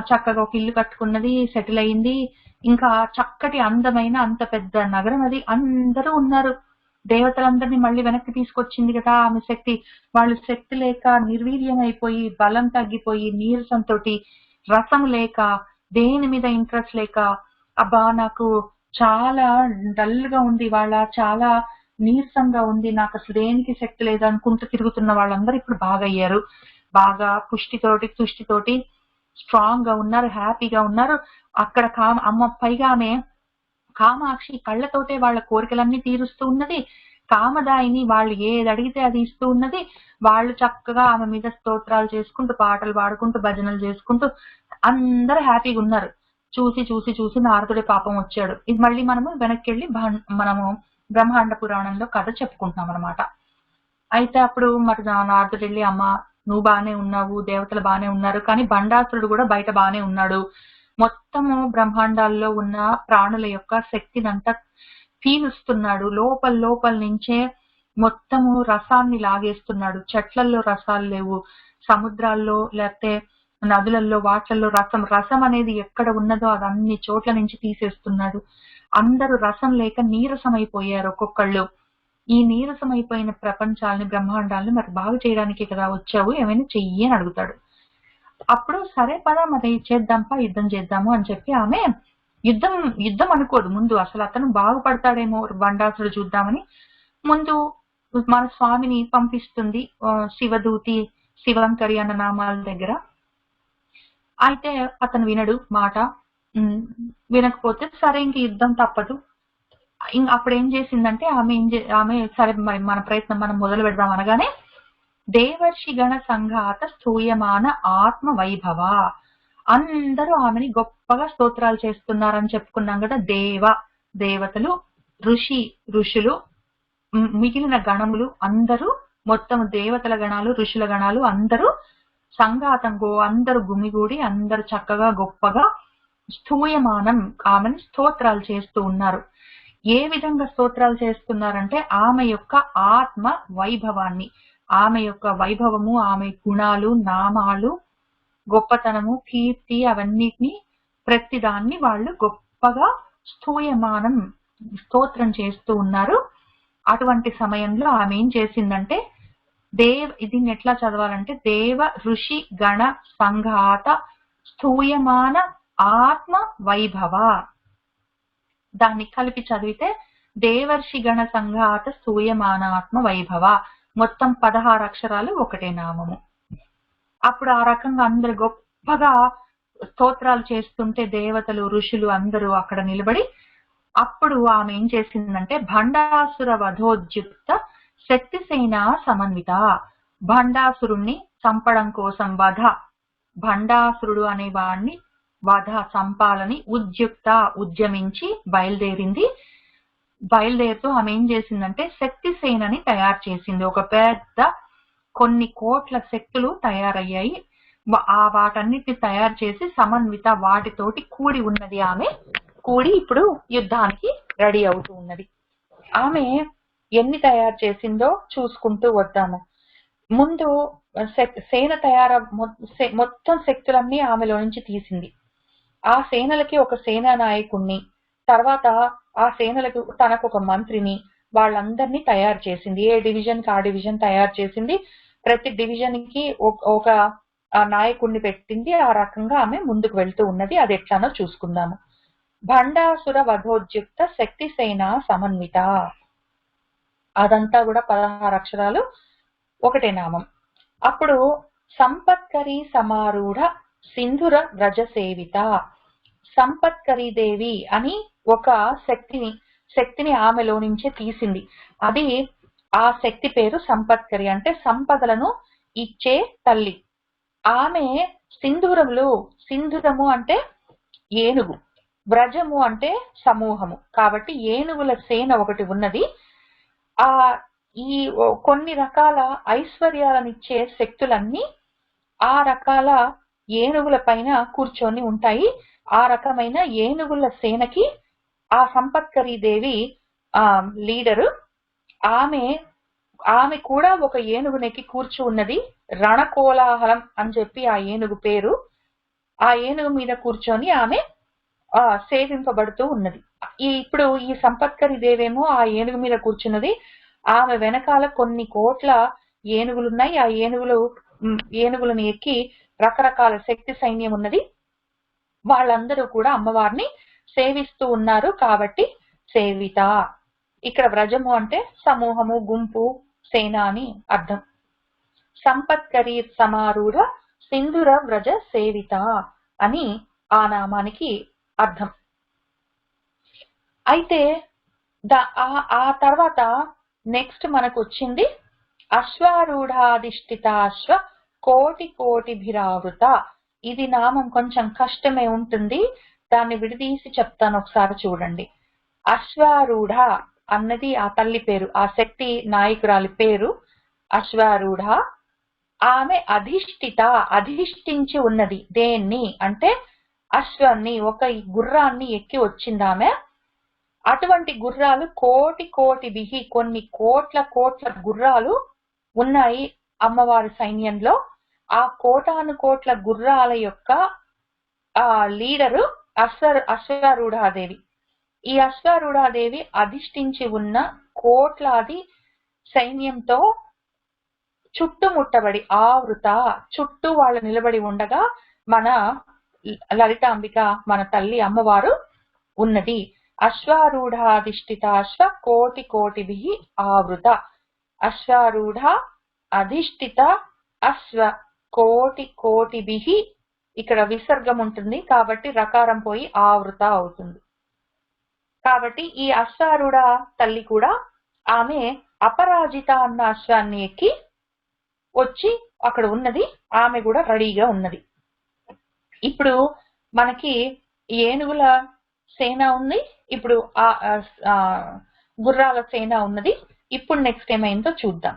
Speaker 1: చక్కగా ఒక ఇల్లు కట్టుకున్నది, సెటిల్ అయింది. ఇంకా చక్కటి అందమైన అంత పెద్ద నగరం అది, అందరూ ఉన్నారు. దేవతలందరినీ మళ్ళీ వెనక్కి తీసుకొచ్చింది కదా ఆమె శక్తి. వాళ్ళు శక్తి లేక నిర్వీర్యం అయిపోయి, బలం తగ్గిపోయి, నీరసంతో, రసం లేక, దేని మీద ఇంట్రెస్ట్ లేక, అబ్బా నాకు చాలా డల్ గా ఉంది, వాళ్ళ చాలా నీరసంగా ఉంది, నాకు అసలు దేనికి శక్తి లేదు అనుకుంటూ తిరుగుతున్న వాళ్ళందరూ ఇప్పుడు బాగా అయ్యారు. బాగా పుష్టితోటి తుష్టితోటి స్ట్రాంగ్ గా ఉన్నారు, హ్యాపీగా ఉన్నారు. అక్కడ పైగా ఆమె కామాక్షి కళ్ళతోటే వాళ్ళ కోరికలన్నీ తీరుస్తూ ఉన్నది. కామదాయిని వాళ్ళు ఏది అడిగితే అది ఇస్తూ ఉన్నది. వాళ్ళు చక్కగా ఆమె మీద స్తోత్రాలు చేసుకుంటూ, పాటలు పాడుకుంటూ, భజనలు చేసుకుంటూ అందరూ హ్యాపీగా ఉన్నారు. చూసి చూసి చూసి నారదుడి పాపం వచ్చాడు. ఇది మళ్ళీ మనము వెనక్కి వెళ్ళి మనము బ్రహ్మాండ పురాణంలో కథ చెప్పుకుంటున్నాం అనమాట. అయితే అప్పుడు మరి నారదుడు వెళ్ళి, అమ్మ నువ్వు బానే ఉన్నావు, దేవతలు బానే ఉన్నారు, కానీ బండాసురుడు కూడా బయట బానే ఉన్నాడు. మొత్తము బ్రహ్మాండాల్లో ఉన్న ప్రాణుల యొక్క శక్తినంతా పీలుస్తున్నాడు. లోపల నుంచే మొత్తము రసాన్ని లాగేస్తున్నాడు. చెట్లల్లో రసాలు లేవు, సముద్రాల్లో లేకపోతే నదులలో వాట్లలో రసం అనేది ఎక్కడ ఉన్నదో అది అన్ని చోట్ల నుంచి తీసేస్తున్నాడు. అందరూ రసం లేక నీరసమైపోయారు ఒక్కొక్కళ్ళు. ఈ నీరసమైపోయిన ప్రపంచాలని, బ్రహ్మాండాలను మరి బాగు చేయడానికి కదా వచ్చావు, ఏమైనా చెయ్యి అని అడుగుతాడు. అప్పుడు సరే పదా మరి చేద్దాంపా, యుద్ధం చేద్దాము అని చెప్పి ఆమె యుద్ధం అనుకోదు ముందు. అసలు అతను బాగుపడతాడేమో బండాసుడు చూద్దామని ముందు మన స్వామిని పంపిస్తుంది శివదూతి, శివంకరి అన్న నామాల దగ్గర. అయితే అతను వినడు మాట. వినకపోతే సరే ఇంక యుద్ధం తప్పదు. అప్పుడు ఏం చేసిందంటే ఆమె సరే మరి మన ప్రయత్నం మనం మొదలు పెడదాం అనగానే, దేవర్షి గణ సంఘాత స్థూయమాన ఆత్మ వైభవ, అందరూ ఆమెని గొప్పగా స్తోత్రాలు చేస్తున్నారని చెప్పుకున్నాం కదా. దేవతలు, ఋషులు, మిగిలిన గణములు అందరూ, మొత్తం దేవతల గణాలు, ఋషుల గణాలు అందరూ సంఘాతంగో అందరూ గుమిగూడి అందరూ చక్కగా గొప్పగా స్థూయమానం ఆమెను స్తోత్రాలు చేస్తూ ఉన్నారు. ఏ విధంగా స్తోత్రాలు చేస్తున్నారంటే ఆమె యొక్క ఆత్మ వైభవాన్ని, ఆమె యొక్క వైభవము, ఆమె గుణాలు, నామాలు, గొప్పతనము, కీర్తి, అవన్నిటిని ప్రతిదాన్ని వాళ్ళు గొప్పగా స్థూయమానం స్తోత్రం చేస్తూ ఉన్నారు. అటువంటి సమయంలో ఆమె ఏం చేసిందంటే, దీన్ని ఎట్లా చదవాలంటే, దేవ ఋషి గణ సంఘాత స్థూయమాన ఆత్మ వైభవ, దాన్ని కలిపి చదివితే దేవర్షి గణ సంఘాత స్థూయమాన ఆత్మ వైభవ, మొత్తం 16 అక్షరాలు ఒకటే నామము. అప్పుడు ఆ రకంగా అందరు గొప్పగా స్తోత్రాలు చేస్తుంటే దేవతలు, ఋషులు అందరూ అక్కడ నిలబడి, అప్పుడు ఆమె ఏం చేసిందంటే, భండాసుర వధోద్యుక్త శక్తిసేన సమన్విత, భండాసురుణ్ణి చంపడం కోసం భండాసురుడు అనే వాడిని చంపాలని ఉద్యమించి బయలుదేరుతూ ఆమె ఏం చేసిందంటే శక్తిసేనని తయారు చేసింది. ఒక పెద్ద కొన్ని కోట్ల శక్తులు తయారయ్యాయి. వాటన్నిటిని తయారు చేసి సమన్విత వాటితోటి కూడి ఉన్నది. ఆమె కూడి ఇప్పుడు యుద్ధానికి రెడీ అవుతూ ఉన్నది. ఆమె ఎన్ని తయారు చేసిందో చూసుకుంటూ వద్దాము. ముందు సేన మొత్తం శక్తులన్నీ ఆమెలో నుంచి తీసింది. ఆ సేనలకి ఒక సేనా నాయకుణ్ణి, తర్వాత ఆ సేనలకు తనకు ఒక మంత్రిని, వాళ్ళందరినీ తయారు చేసింది. ఏ డివిజన్ కి ఆ డివిజన్ తయారు చేసింది. ప్రతి డివిజన్ కి ఒక నాయకుణ్ణి పెట్టింది. ఆ రకంగా ఆమె ముందుకు వెళ్తూ ఉన్నది. అది ఎట్లానో చూసుకుందాము. భండాసుర వధోద్యుక్త శక్తిసేన సమన్విత, అదంతా కూడా 16 అక్షరాలు ఒకటే నామం. అప్పుడు సంపత్కరి సమారూఢ సింధుర వ్రజ సేవిత, సంపత్కరి దేవి అని ఒక శక్తిని ఆమెలో నుంచే తీసింది. అది ఆ శక్తి పేరు సంపత్కరి, అంటే సంపదలను ఇచ్చే తల్లి. ఆమె సింధురము అంటే ఏనుగు, వ్రజము అంటే సమూహము, కాబట్టి ఏనుగుల సేన ఒకటి ఉన్నది. ఈ కొన్ని రకాల ఐశ్వర్యాలనిచ్చే శక్తులన్నీ ఆ రకాల ఏనుగుల పైన కూర్చొని ఉంటాయి. ఆ రకమైన ఏనుగుల సేనకి ఆ సంపత్కరీ దేవి లీడరు. ఆమె కూడా ఒక ఏనుగునెక్కి కూర్చు ఉన్నది. రణకోలాహలం అని చెప్పి ఆ ఏనుగు పేరు. ఆ ఏనుగు మీద కూర్చొని ఆమె సేవింపబడుతూ ఉన్నది. ఇప్పుడు ఈ సంపత్కరి దేవేమో ఆ ఏనుగు మీద కూర్చున్నది. ఆమె వెనకాల కొన్ని కోట్ల ఏనుగులున్నాయి. ఆ ఏనుగులను ఎక్కి రకరకాల శక్తి సైన్యం ఉన్నది. వాళ్ళందరూ కూడా అమ్మవారిని సేవిస్తూ ఉన్నారు కాబట్టి సేవిత. ఇక్కడ వ్రజము అంటే సమూహము, గుంపు, సేన అని అర్థం. సంపత్కరీ సమారూఢ సింధుర వ్రజ సేవిత అని ఆ నామానికి అర్థం. అయితే ఆ తర్వాత నెక్స్ట్ మనకు వచ్చింది అశ్వారూఢాధిష్ఠితాశ్వ కోటి కోటిభిరావృత. ఇది నామం కొంచెం కష్టమే ఉంటుంది, దాన్ని విడదీసి చెప్తాను, ఒకసారి చూడండి. అశ్వారూఢ అన్నది ఆ తల్లి పేరు, ఆ శక్తి నాయకురాలి పేరు అశ్వారూఢ. ఆమె అధిష్ఠిత, అధిష్ఠించి ఉన్నది. దేన్ని అంటే అశ్వాన్ని, ఒక గుర్రాన్ని ఎక్కి వచ్చింది ఆమె. అటువంటి గుర్రాలు కోటి కోటిభిహి, కొన్ని కోట్ల కోట్ల గుర్రాలు ఉన్నాయి అమ్మవారి సైన్యంలో. ఆ కోటాను కోట్ల గుర్రాల యొక్క లీడరు అశ్వారూఢాదేవి. ఈ అశ్వారూఢాదేవి అధిష్ఠించి ఉన్న కోట్లాది సైన్యంతో చుట్టుముట్టబడి ఆవృత, చుట్టూ వాళ్ళు నిలబడి ఉండగా మన లలితాంబిక, మన తల్లి అమ్మవారు ఉన్నది. అశ్వారూఢాధిష్ఠితాశ్వ కోటి కోటిభిః ఆవృత. అశ్వారూఢ అధిష్ఠిత అశ్వ కోటి కోటిభిః, ఇక్కడ విసర్గం ఉంటుంది కాబట్టి రకారం పోయి ఆవృత అవుతుంది. కాబట్టి ఈ అశ్వారూఢ తల్లి కూడా ఆమె అపరాజిత అన్న అశ్వాన్ని ఎక్కి వచ్చి అక్కడ ఉన్నది. ఆమె కూడా రెడీగా ఉన్నది. ఇప్పుడు మనకి ఏనుగుల సేన ఉంది, ఇప్పుడు గుర్రాల సేన ఉన్నది. ఇప్పుడు నెక్స్ట్ ఏమైందో చూద్దాం.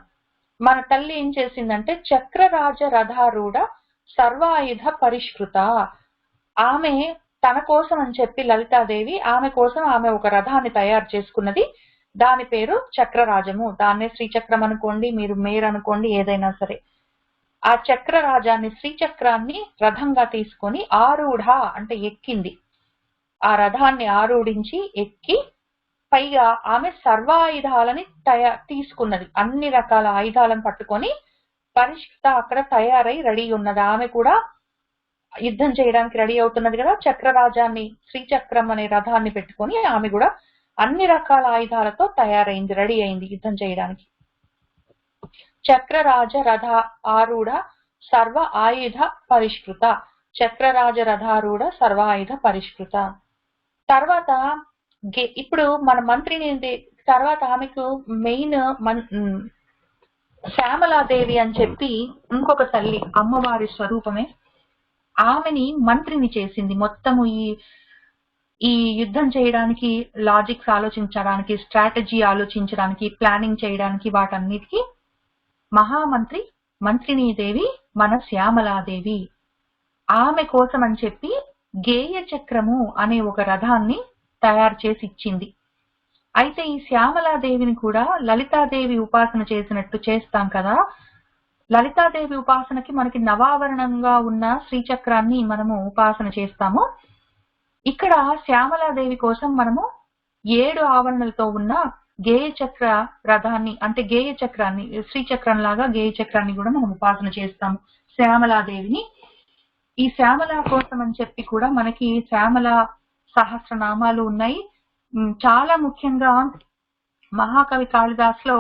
Speaker 1: మన తల్లి ఏం చేసిందంటే చక్రరాజ రథారూఢ సర్వాయుధ పరిష్కృత. ఆమె తన కోసం అని చెప్పి లలితాదేవి ఆమె కోసం ఆమె ఒక రథాన్ని తయారు చేసుకున్నది. దాని పేరు చక్రరాజము. దాన్నే శ్రీచక్రం అనుకోండి, మీరు మేరు అనుకోండి, ఏదైనా సరే. ఆ చక్రరాజాన్ని, శ్రీచక్రాన్ని రథంగా తీసుకొని ఆరూఢ అంటే ఎక్కింది. ఆ రథాన్ని ఆరూఢించి ఎక్కి పైగా ఆమె సర్వాయుధాలని తీసుకున్నది. అన్ని రకాల ఆయుధాలను పట్టుకొని పరిష్కృత అక్కడ తయారై రెడీ ఉన్నది. ఆమె కూడా యుద్ధం చేయడానికి రెడీ అవుతున్నది కదా. చక్రరాజాన్ని, శ్రీచక్రం అనే రథాన్ని పెట్టుకొని ఆమె కూడా అన్ని రకాల ఆయుధాలతో తయారైంది, రెడీ అయింది యుద్ధం చేయడానికి. చక్రరాజ రథ ఆరూఢ సర్వ ఆయుధ పరిష్కృత. చక్రరాజ రథారూఢ సర్వాయుధ పరిష్కృత. తర్వాత ఇప్పుడు మన మంత్రిని తర్వాత ఆమెకు మెయిన్ శ్యామలాదేవి అని చెప్పి ఇంకొక తల్లి, అమ్మవారి స్వరూపమే. ఆమెని మంత్రిని చేసింది. మొత్తము ఈ యుద్ధం చేయడానికి, లాజిక్స్ ఆలోచించడానికి, స్ట్రాటజీ ఆలోచించడానికి, ప్లానింగ్ చేయడానికి, వాటన్నిటికీ మహామంత్రి మంత్రినీదేవి మన శ్యామలాదేవి. ఆమె కోసం అని చెప్పి గేయ చక్రము అనే ఒక రథాన్ని తయారు చేసి ఇచ్చింది. అయితే ఈ శ్యామలాదేవిని కూడా లలితాదేవి ఉపాసన చేసినట్టు చేస్తాం కదా. లలితాదేవి ఉపాసనకి మనకి నవావరణంగా ఉన్న శ్రీచక్రాన్ని మనము ఉపాసన చేస్తాము. ఇక్కడ శ్యామలాదేవి కోసం మనము 7 ఆవరణలతో ఉన్న గేయ చక్ర రథాన్ని, అంటే గేయ చక్రాన్ని, శ్రీచక్రం లాగా గేయ చక్రాన్ని కూడా మనం ఉపాసన చేస్తాము శ్యామలాదేవిని. ఈ శ్యామల కోసం అని చెప్పి కూడా మనకి శ్యామల సహస్రనామాలు ఉన్నాయి. చాలా ముఖ్యంగా మహాకవి కాళిదాసులో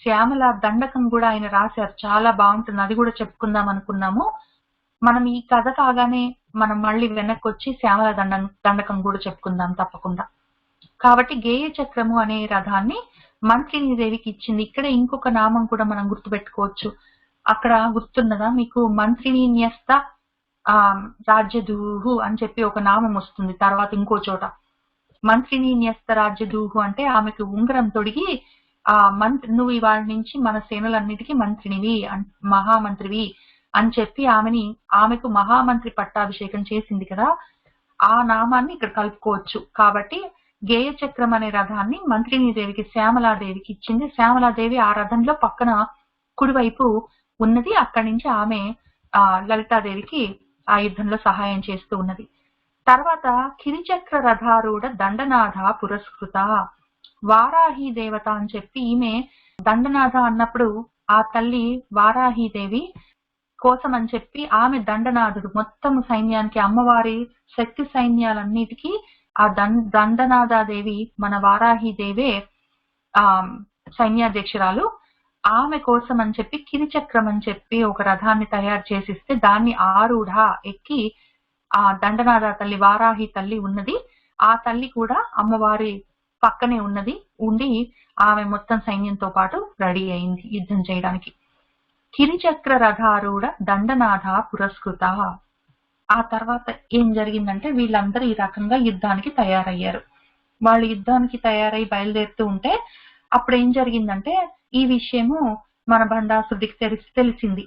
Speaker 1: శ్యామల దండకం కూడా ఆయన రాశారు, చాలా బాగుంటుంది. అది కూడా చెప్పుకుందాం అనుకున్నాము. మనం ఈ కథ కాగానే మనం మళ్ళీ వెనక్కి వచ్చి శ్యామల దండకం కూడా చెప్పుకుందాం తప్పకుండా. కాబట్టి గేయ చక్రము అనే రథాన్ని మంత్రినీదేవికి ఇచ్చింది. ఇక్కడ ఇంకొక నామం కూడా మనం గుర్తుపెట్టుకోవచ్చు. అక్కడ గుర్తున్నదా మీకు? మంత్రిని న్యస్త రాజ్యదూహు అని చెప్పి ఒక నామం వస్తుంది తర్వాత ఇంకో చోట. మంత్రిని న్యస్త రాజ్యదూహు అంటే ఆమెకు ఉంగరం తొడిగి నువ్వు ఇవాళ నుంచి మన సేనలన్నిటికీ మంత్రినివి, మహామంత్రివి అని చెప్పి ఆమెకు మహామంత్రి పట్టాభిషేకం చేసింది కదా. ఆ నామాన్ని ఇక్కడ కలుపుకోవచ్చు. కాబట్టి గేయ చక్రం అనే రథాన్ని మంత్రినీదేవికి, శ్యామలాదేవికి ఇచ్చింది. శ్యామలాదేవి ఆ రథంలో పక్కన కుడివైపు ఉన్నది. అక్కడి నుంచి ఆమె లలితాదేవికి ఆ యుద్ధంలో సహాయం చేస్తూ ఉన్నది. తర్వాత కిరిచక్ర రథారూఢ దండనాథ పురస్కృత, వారాహి దేవత అని చెప్పి ఈమె దండనాథ అన్నప్పుడు ఆ తల్లి వారాహీదేవి కోసం అని చెప్పి ఆమె దండనాథుడు మొత్తం సైన్యానికి, అమ్మవారి శక్తి సైన్యాలన్నిటికీ ఆ దండనాథాదేవి మన వారాహీదేవే సైన్యాధ్యక్షురాలు. ఆమె కోసం అని చెప్పి కిరిచక్రం అని చెప్పి ఒక రథాన్ని తయారు చేసిస్తే దాన్ని ఆరూఢ ఎక్కి ఆ దండనాథ తల్లి వారాహి తల్లి ఉన్నది. ఆ తల్లి కూడా అమ్మవారి పక్కనే ఉండి ఆమె మొత్తం సైన్యంతో పాటు రెడీ అయింది యుద్ధం చేయడానికి. కిరిచక్ర రథారూఢ దండనాథ పురస్కృత. ఆ తర్వాత ఏం జరిగిందంటే వీళ్ళందరూ ఈ రకంగా యుద్ధానికి తయారయ్యారు. వాళ్ళు యుద్ధానికి తయారై బయలుదేరుతూ ఉంటే అప్పుడు ఏం జరిగిందంటే ఈ విషయము మన బండాసుడికి తెలిసింది.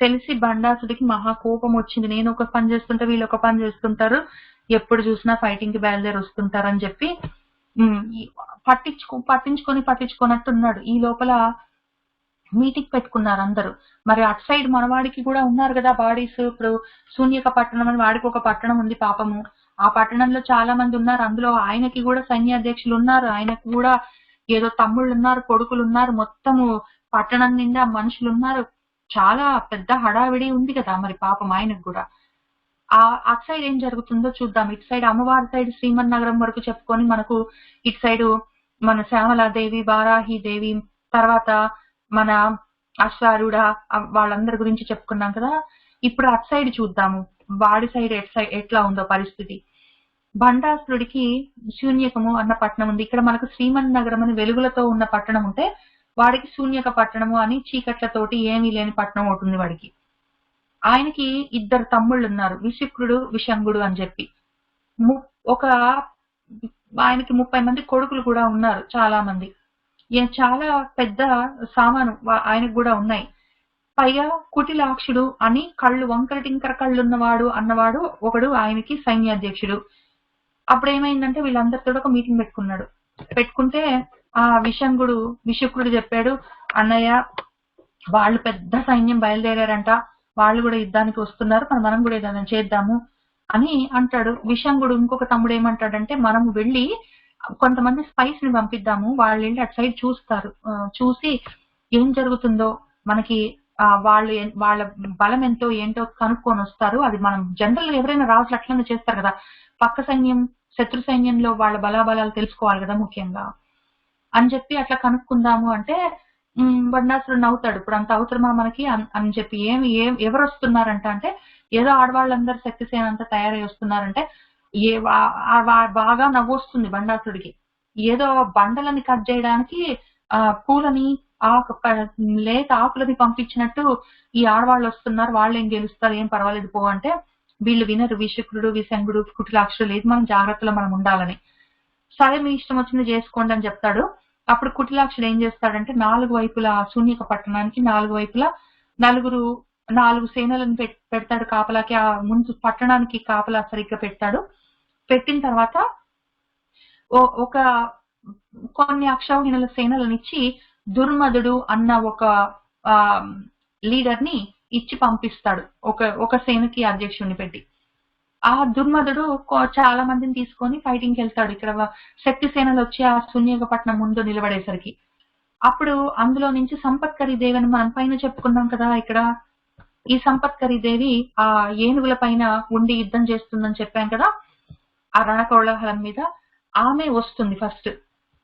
Speaker 1: తెలిసి బండాసుడికి మహా కోపం వచ్చింది. నేను ఒక పని చేస్తుంటే వీళ్ళు ఒక పని చేస్తుంటారు, ఎప్పుడు చూసినా ఫైటింగ్ కి బయలుదేరి వస్తుంటారు అని చెప్పి పట్టించుకోనట్టున్నాడు. ఈ లోపల మీటింగ్ పెట్టుకున్నారు అందరూ. మరి అటు సైడ్ మనవాడికి కూడా ఉన్నారు కదా బాడీస్. ఇప్పుడు శూన్యక పట్టణం అని వాడికి ఒక పట్టణం ఉంది పాపము. ఆ పట్టణంలో చాలా మంది ఉన్నారు. అందులో ఆయనకి కూడా సైన్యాధ్యక్షులు ఉన్నారు, ఆయనకు కూడా ఏదో తమ్ముళ్ళు ఉన్నారు, కొడుకులు ఉన్నారు, మొత్తము పట్టణం నిండా మనుషులు ఉన్నారు. చాలా పెద్ద హడావిడి ఉంది కదా మరి పాపం ఆయనకు కూడా. అటు సైడ్ ఏం జరుగుతుందో చూద్దాం. ఇటు సైడ్ అమ్మవారి సైడ్ శ్రీమన్నగరం వరకు చెప్పుకొని మనకు ఇటు సైడు మన శ్యామలాదేవి, వారాహిదేవి, తర్వాత మన అశ్వారూఢ వాళ్ళందరి గురించి చెప్పుకున్నాం కదా. ఇప్పుడు అటు సైడ్ చూద్దాము వాడి సైడ్ ఎట్లా ఉందో పరిస్థితి. బండాసురుడికి శూన్యకము అన్న పట్టణం ఉంది. ఇక్కడ మనకు శ్రీమన్నగరం అని వెలుగులతో ఉన్న పట్టణం ఉంటే వాడికి శూన్యక పట్టణము అని చీకట్లతోటి ఏమీ లేని పట్టణం అవుతుంది వాడికి. ఆయనకి 2 తమ్ముళ్ళు ఉన్నారు, విశుక్రుడు, విషంగుడు అని చెప్పి. ఆయనకి 30 మంది కొడుకులు కూడా ఉన్నారు, చాలా మంది. చాలా పెద్ద సామాను ఆయనకు కూడా ఉన్నాయి. పైగా కుటిలాక్షుడు అని కళ్ళు వంకర టింకర కళ్ళున్నవాడు అన్నవాడు ఒకడు ఆయనకి సైన్యాధ్యక్షుడు. అప్పుడు ఏమైందంటే వీళ్ళందరితో ఒక మీటింగ్ పెట్టుకుంటే ఆ విశుక్రుడు చెప్పాడు, అన్నయ్య వాళ్ళు పెద్ద సైన్యం బయలుదేరారంట, వాళ్ళు కూడా యుద్ధానికి వస్తున్నారు, మనం కూడా ఏదైనా చేద్దాము అని అంటాడు. విషంగుడు ఇంకొక తమ్ముడు ఏమంటాడంటే మనం వెళ్ళి కొంతమంది స్పైస్ ని పంపిద్దాము, వాళ్ళు వెళ్ళి అటు సైడ్ చూసి ఏం జరుగుతుందో మనకి వాళ్ళ బలం ఎంతో ఏంటో కనుక్కొని వస్తారు. అది మనం జనరల్ ఎవరైనా రాజులు అట్లనే చేస్తారు కదా, పక్క సైన్యం శత్రు సైన్యంలో వాళ్ళ బలాబలాలు తెలుసుకోవాలి కదా ముఖ్యంగా అని చెప్పి అట్లా కనుక్కుందాము అంటే బండాసురుడు నవ్వుతాడు. ఇప్పుడు అంత అవసరమా మనకి అని చెప్పి ఎవరు వస్తున్నారంట అంటే ఏదో ఆడవాళ్ళందరూ శక్తిసేన అంతా తయారై వస్తున్నారంటే బాగా నవ్వొస్తుంది బండాసుడికి. ఏదో బండలని కట్ చేయడానికి పూలని లేక ఆకులని పంపించినట్టు ఈ ఆడవాళ్ళు వస్తున్నారు, వాళ్ళు ఏం గెలుస్తారు, ఏం పర్వాలేదు పో అంటే వీళ్ళు వినరు. విశుక్రుడు, విశంగుడు, కుటిలాక్షుడు లేదు, మనం జాగ్రత్తలో మనం ఉండాలని. సరే మీ ఇష్టం వచ్చింది చేసుకోండి అని చెప్తాడు. అప్పుడు కుటిలాక్షుడు ఏం చేస్తాడంటే 4 వైపులా శూన్యక పట్టణానికి 4 వైపులా 4 సేనలను పెడతాడు కాపలాకి. ఆ ముందు పట్టణానికి కాపలా సరిగ్గా పెట్టిన తర్వాత ఒక కొన్ని అక్షౌహిణుల సేనలనిచ్చి దుర్మదుడు అన్న ఒక లీడర్ ని ఇచ్చి పంపిస్తాడు, ఒక సేనకి అధ్యక్షుడిని పెట్టి. ఆ దుర్మదుడు చాలా మందిని తీసుకొని ఫైటింగ్ కి వెళ్తాడు. ఇక్కడ శక్తి సేనలు వచ్చి ఆ శూన్యకపట్నం ముందు నిలబడేసరికి అప్పుడు అందులో నుంచి సంపత్కరి దేవి అని మనం పైన చెప్పుకున్నాం కదా. ఇక్కడ ఈ సంపత్కరి దేవి ఆ ఏనుగుల పైన ఉండి యుద్ధం చేస్తుందని చెప్పాం కదా, ఆ రణకోళహలం మీద. ఆమె వస్తుంది ఫస్ట్.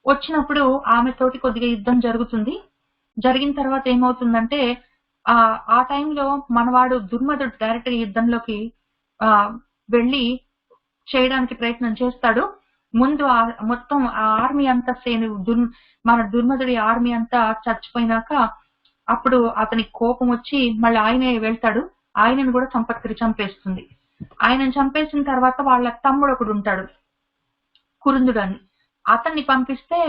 Speaker 1: వచ్చినప్పుడు ఆమె తోటి కొద్దిగా యుద్ధం జరుగుతుంది. జరిగిన తర్వాత ఏమవుతుందంటే ఆ టైంలో మనవాడు దుర్మదుడు డైరెక్ట్ యుద్ధంలోకి వెళ్ళి చేయడానికి ప్రయత్నం చేస్తాడు. ముందు మొత్తం ఆ ఆర్మీ అంతా మన దుర్మదుడి ఆర్మీ అంతా చచ్చిపోయినాక అప్పుడు అతనికి కోపం వచ్చి మళ్ళీ ఆయనే వెళ్తాడు. ఆయనను కూడా సంపత్కరి చంపేస్తుంది. ఆయనను చంపేసిన తర్వాత వాళ్ళ తమ్ముడు ఒకడు ఉంటాడు, కురుందుడు అని. అతన్ని పంపిస్తే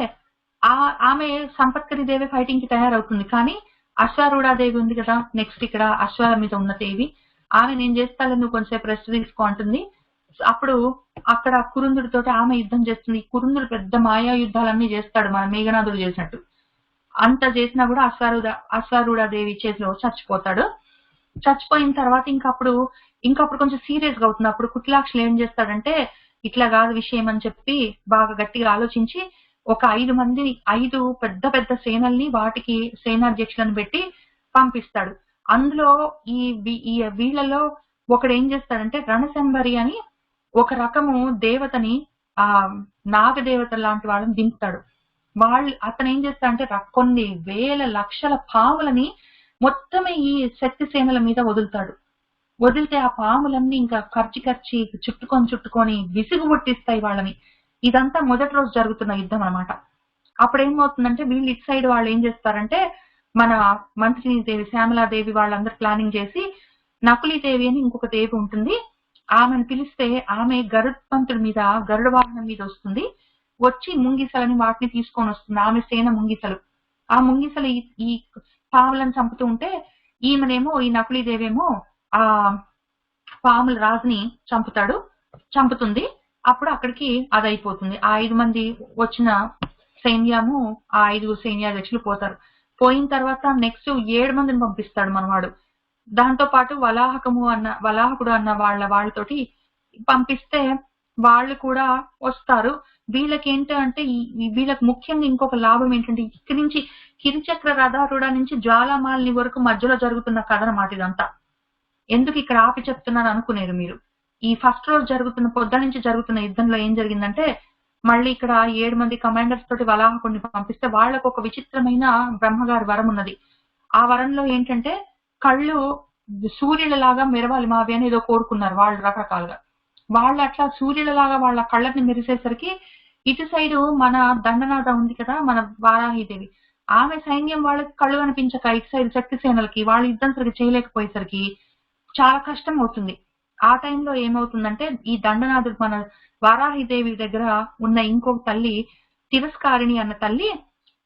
Speaker 1: ఆమె సంపత్కరి దేవి ఫైటింగ్ కి తయారవుతుంది. కానీ అశ్వారూఢాదేవి ఉంది కదా నెక్స్ట్, ఇక్కడ అశ్వాల మీద ఉన్న దేవి, ఆమె నేను చేస్తాను నువ్వు కొంచెంసేపు రెస్ట్ తీసుకో అంటుంది. అప్పుడు అక్కడ కురుందుడితో ఆమె యుద్ధం చేస్తుంది. కురుందుడు పెద్ద మాయా యుద్ధాలన్నీ చేస్తాడు, మన మేఘనాథుడు చేసినట్టు. అంత చేసినా కూడా అశ్వారూఢాదేవి చేతిలో చచ్చిపోతాడు. చచ్చిపోయిన తర్వాత ఇంకప్పుడు కొంచెం సీరియస్ గా అవుతుంది. అప్పుడు కుటిలాక్షులు ఏం చేస్తాడంటే ఇట్లా కాదు విషయం అని చెప్పి బాగా గట్టిగా ఆలోచించి ఒక 5 పెద్ద పెద్ద సేనల్ని వాటికి సేనాధ్యక్షులను పెట్టి పంపిస్తాడు. అందులో వీళ్ళలో ఒకడు ఏం చేస్తాడంటే రణశంబరి అని ఒక రకము దేవతని ఆ నాగదేవత లాంటి వాళ్ళని దింపుతాడు. అతను ఏం చేస్తాడంటే కొన్ని వేల లక్షల పాములని మొత్తం ఈ శక్తి సేనల మీద వదిలితే ఆ పాములన్నీ ఇంకా ఖర్చి చుట్టుకొని విసుగు పుట్టిస్తాయి వాళ్ళని. ఇదంతా మొదటి రోజు జరుగుతున్న యుద్ధం అనమాట. అప్పుడు ఏమవుతుందంటే వీళ్ళు ఇటు సైడ్ వాళ్ళు ఏం చేస్తారంటే మన మంత్రినీదేవి శ్యామలాదేవి వాళ్ళందరూ ప్లానింగ్ చేసి నకులీదేవి అని ఇంకొక దేవి ఉంటుంది, ఆమెను పిలిస్తే ఆమె గరుడ వాహనం మీద వస్తుంది. వచ్చి ముంగిసలని వాటిని తీసుకొని వస్తుంది. ఆమె సేన ముంగిసలు. ఆ ముంగిసలు ఈ పాములను చంపుతూ ఉంటే ఈమెనేమో ఈ నకులీదేవి ఏమో ఆ పాముల రాజుని చంపుతుంది. అప్పుడు అక్కడికి అదైపోతుంది. ఆ 5 మంది వచ్చిన సైన్యము ఆ 5 సైన్యాధ్యక్షులు పోతారు. పోయిన తర్వాత నెక్స్ట్ 7 మందిని పంపిస్తాడు మనవాడు. దాంతో పాటు వలాహకుడు అన్న వాళ్ళతోటి పంపిస్తే వాళ్ళు కూడా వస్తారు. వీళ్ళకి ఏంటంటే వీళ్ళకి ముఖ్యంగా ఇంకొక లాభం ఏంటంటే ఇక్కడి నుంచి కిరిచక్ర రథారూఢ నుంచి జ్వాలామాలిని వరకు మధ్యలో జరుగుతున్న కథ అన్నమాట ఇదంతా. ఎందుకు ఇక్కడ ఆపి చెప్తున్నాను అనుకునేరు మీరు. ఈ ఫస్ట్ రోజు పొద్దు నుంచి జరుగుతున్న యుద్ధంలో ఏం జరిగిందంటే మళ్ళీ ఇక్కడ 7 మంది కమాండర్స్ తోటి వలాహకుడిని పంపిస్తే వాళ్ళకు ఒక విచిత్రమైన బ్రహ్మగారి వరం ఉన్నది. ఆ వరంలో ఏంటంటే కళ్ళు సూర్యులలాగా మెరవాలి మావి అని ఏదో కోరుకున్నారు వాళ్ళు రకరకాలుగా. వాళ్ళు అట్లా సూర్యులలాగా వాళ్ళ కళ్ళని మెరిసేసరికి ఇటు సైడు మన దండనాథ ఉంది కదా, మన వారాహిదేవి, ఆమె సైన్యం వాళ్ళకి కళ్ళు కనిపించక ఇటు సైడ్ శక్తి సేనలకి వాళ్ళు యుద్ధం సరిగ్గా చేయలేకపోయేసరికి చాలా కష్టం అవుతుంది. ఆ టైంలో ఏమవుతుందంటే ఈ దండనాథుడు మన వారాహిదేవి దగ్గర ఉన్న ఇంకొక తల్లి తిరస్కారిణి అన్న తల్లి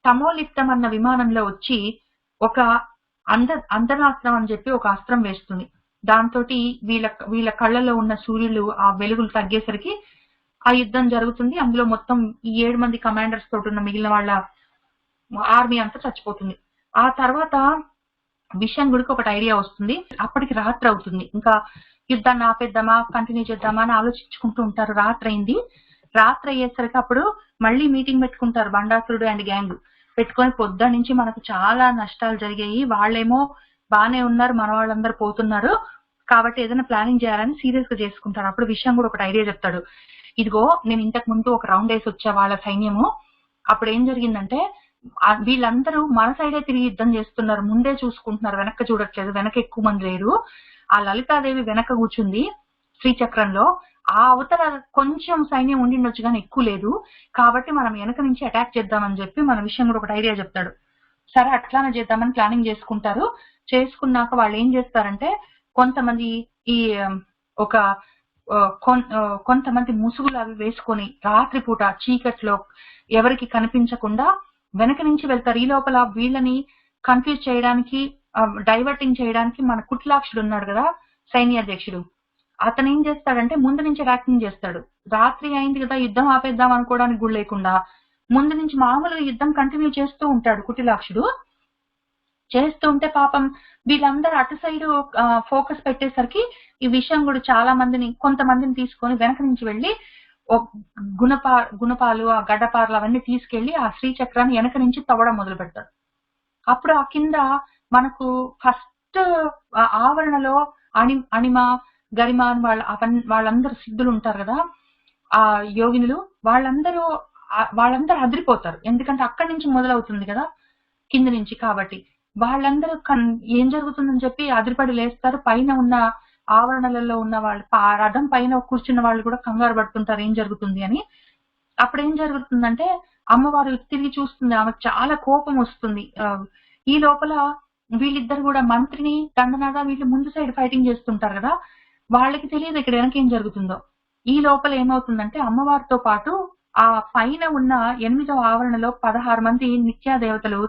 Speaker 1: తమోలిప్తం అన్న విమానంలో వచ్చి ఒక అంధనాస్త్రం అని చెప్పి ఒక అస్త్రం వేస్తుంది. దాంతో వీళ్ళ కళ్ళలో ఉన్న సూర్యులు ఆ వెలుగులు తగ్గేసరికి ఆ యుద్ధం జరుగుతుంది. అందులో మొత్తం ఈ 7 మంది కమాండర్స్ తోటి ఉన్న మిగిలిన వాళ్ళ ఆర్మీ అంతా చచ్చిపోతుంది. ఆ తర్వాత విషంగుడికి ఒకటి ఐడియా వస్తుంది. అప్పటికి రాత్రి అవుతుంది. ఇంకా యుద్ధాన్ని ఆపేద్దామా కంటిన్యూ చేద్దామా అని ఆలోచించుకుంటూ ఉంటారు. రాత్రి అయింది. రాత్రి అయ్యేసరికి అప్పుడు మళ్ళీ మీటింగ్ పెట్టుకుంటారు బండాసురుడు అండ్ గ్యాంగ్ పెట్టుకొని పొద్దు నుంచి మనకు చాలా నష్టాలు జరిగాయి, వాళ్ళేమో బానే ఉన్నారు, మన వాళ్ళందరూ పోతున్నారు, కాబట్టి ఏదైనా ప్లానింగ్ చేయాలని సీరియస్ గా చేసుకుంటారు. అప్పుడు విషయం కూడా ఒకటి ఐడియా చెప్తాడు. ఇదిగో నేను ఇంతకు ముందు ఒక రౌండ్ వేసి వచ్చా వాళ్ళ సైన్యము. అప్పుడు ఏం జరిగిందంటే వీళ్ళందరూ మన సైడే తిరిగి యుద్ధం చేస్తున్నారు, ముందే చూసుకుంటున్నారు, వెనక్కి చూడట్లేదు, వెనక ఎక్కువ మంది లేరు. ఆ లలితాదేవి వెనక కూర్చుంది శ్రీచక్రంలో. ఆ అవతల కొంచెం సైన్యం ఉండిండొచ్చు కానీ ఎక్కువ లేదు, కాబట్టి మనం వెనక నుంచి అటాక్ చేద్దామని చెప్పి మన విషయం కూడా ఒకటి ఐడియా చెప్తాడు. సరే అట్లానే చేద్దామని ప్లానింగ్ చేసుకుంటారు. చేసుకున్నాక వాళ్ళు ఏం చేస్తారంటే కొంతమంది కొంతమంది ముసుగులు అవి వేసుకొని రాత్రిపూట చీకట్లో ఎవరికి కనిపించకుండా వెనక నుంచి వెళ్తారు. ఈ లోపల వీళ్ళని కన్ఫ్యూజ్ చేయడానికి డైవర్టింగ్ చేయడానికి మన కుటిలాక్షుడు ఉన్నాడు కదా సైన్యాధ్యక్షుడు, అతను ఏం చేస్తాడంటే ముందు నుంచి యాక్టింగ్ చేస్తాడు. రాత్రి అయింది కదా యుద్ధం ఆపేద్దాం అనుకోవడానికి కూడా లేకుండా ముందు నుంచి మామూలుగా యుద్ధం కంటిన్యూ చేస్తూ ఉంటాడు కుటిలాక్షుడు. చేస్తూ ఉంటే పాపం వీళ్ళందరూ అటు సైడ్ ఫోకస్ పెట్టేసరికి ఈ విషయం కూడా చాలా మందిని కొంతమందిని తీసుకొని వెనక నుంచి వెళ్ళి గుణపాలు ఆ గడ్డపార్లు అవన్నీ తీసుకెళ్లి ఆ శ్రీచక్రాన్ని వెనక నుంచి తవ్వడం మొదలు పెడతాడు. అప్పుడు ఆ కింద మనకు ఫస్ట్ ఆవరణలో అణిమ గరిమ వాళ్ళందరూ సిద్ధులు ఉంటారు కదా ఆ యోగినులు, వాళ్ళందరూ అదిరిపోతారు. ఎందుకంటే అక్కడి నుంచి మొదలవుతుంది కదా కింద నుంచి, కాబట్టి వాళ్ళందరూ ఏం జరుగుతుందని చెప్పి అదిరిపడి లేస్తారు. పైన ఉన్న ఆవరణలలో ఉన్న వాళ్ళు రథం పైన కూర్చున్న వాళ్ళు కూడా కంగారు పడుతుంటారు ఏం జరుగుతుంది అని. అప్పుడు ఏం జరుగుతుందంటే అమ్మవారు తిరిగి చూస్తుంది, ఆమెకు చాలా కోపం వస్తుంది. ఈ లోపల వీళ్ళిద్దరు కూడా మంత్రిని దండనాథ వీళ్ళు ముందు సైడ్ ఫైటింగ్ చేస్తుంటారు కదా, వాళ్ళకి తెలియదు ఇక్కడ వెనక ఏం జరుగుతుందో. ఈ లోపల ఏమవుతుందంటే అమ్మవారితో పాటు ఆ పైన ఉన్న 8వ ఆవరణలో 16 మంది నిత్యాదేవతలు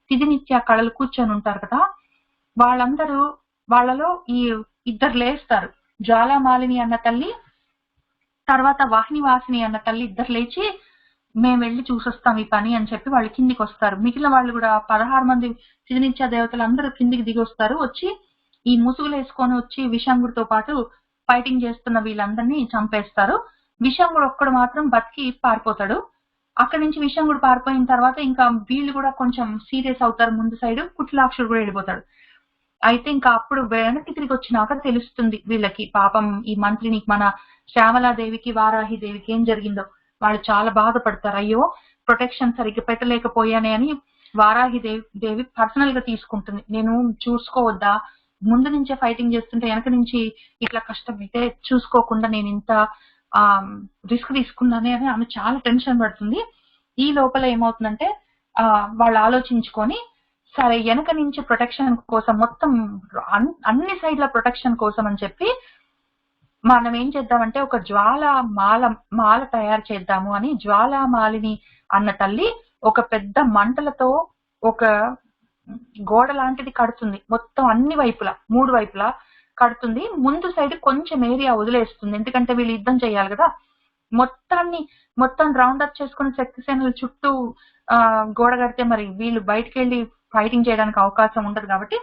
Speaker 1: తిథి నిత్య కళలు కూర్చొని ఉంటారు కదా, వాళ్ళలో ఈ ఇద్దరు లేస్తారు. జ్వాలామాలిని అన్న తల్లి తర్వాత వాహినివాసిని అన్న తల్లి ఇద్దరు లేచి మేము వెళ్ళి చూసొస్తాం ఈ పని అని చెప్పి వాళ్ళు కిందికి వస్తారు. మిగిలిన వాళ్ళు కూడా 16 మంది తిథి నిత్య దేవతలు అందరూ కిందికి దిగి వస్తారు. వచ్చి ఈ ముసుగులు వేసుకొని వచ్చి విషంగుడితో పాటు ఫైటింగ్ చేస్తున్న వీళ్ళందరినీ చంపేస్తారు. విషంగుడు ఒక్కడు మాత్రం బతికి పారిపోతాడు. అక్కడి నుంచి విషంగుడు పారిపోయిన తర్వాత ఇంకా వీళ్ళు కూడా కొంచెం సీరియస్ అవుతారు. ముందు సైడ్ కుటిలాక్షుడు కూడా వెళ్ళిపోతాడు. అయితే ఇంకా అప్పుడు వెనక్కి తిరిగి వచ్చినాక తెలుస్తుంది వీళ్ళకి, పాపం ఈ మంత్రిని, మన శ్యామలాదేవికి వారాహిదేవికి ఏం జరిగిందో. వాళ్ళు చాలా బాధపడతారు. అయ్యో ప్రొటెక్షన్ సరిగ్గా పెట్టలేకపోయానే అని వారాహిదేవి పర్సనల్ గా తీసుకుంటుంది. నేను చూసుకోవద్దా, ముందు నుంచే ఫైటింగ్ చేస్తుంటే వెనక నుంచి ఇట్లా కష్టం అయితే చూసుకోకుండా నేను ఇంత రిస్క్ తీసుకున్నానే అని ఆమె చాలా టెన్షన్ పడుతుంది. ఈ లోపల ఏమవుతుందంటే వాళ్ళు ఆలోచించుకొని, సరే వెనక నుంచి ప్రొటెక్షన్ కోసం, మొత్తం అన్ని సైడ్ల ప్రొటెక్షన్ కోసం అని చెప్పి మనం ఏం చేద్దామంటే ఒక మాల తయారు చేద్దాము అని జ్వాలామాలిని అన్న తల్లి ఒక పెద్ద మంటలతో ఒక గోడ లాంటిది కడుతుంది. మొత్తం అన్ని వైపులా, 3 వైపులా కడుతుంది. ముందు సైడ్ కొంచెం ఏరియా వదిలేస్తుంది, ఎందుకంటే వీళ్ళు యుద్ధం చేయాలి కదా. మొత్తం రౌండ్ అప్ చేసుకుని శక్తిసేనల చుట్టూ గోడ కడితే మరి వీళ్ళు బయటకు వెళ్ళి ఫైటింగ్ చేయడానికి అవకాశం ఉండదు కాబట్టి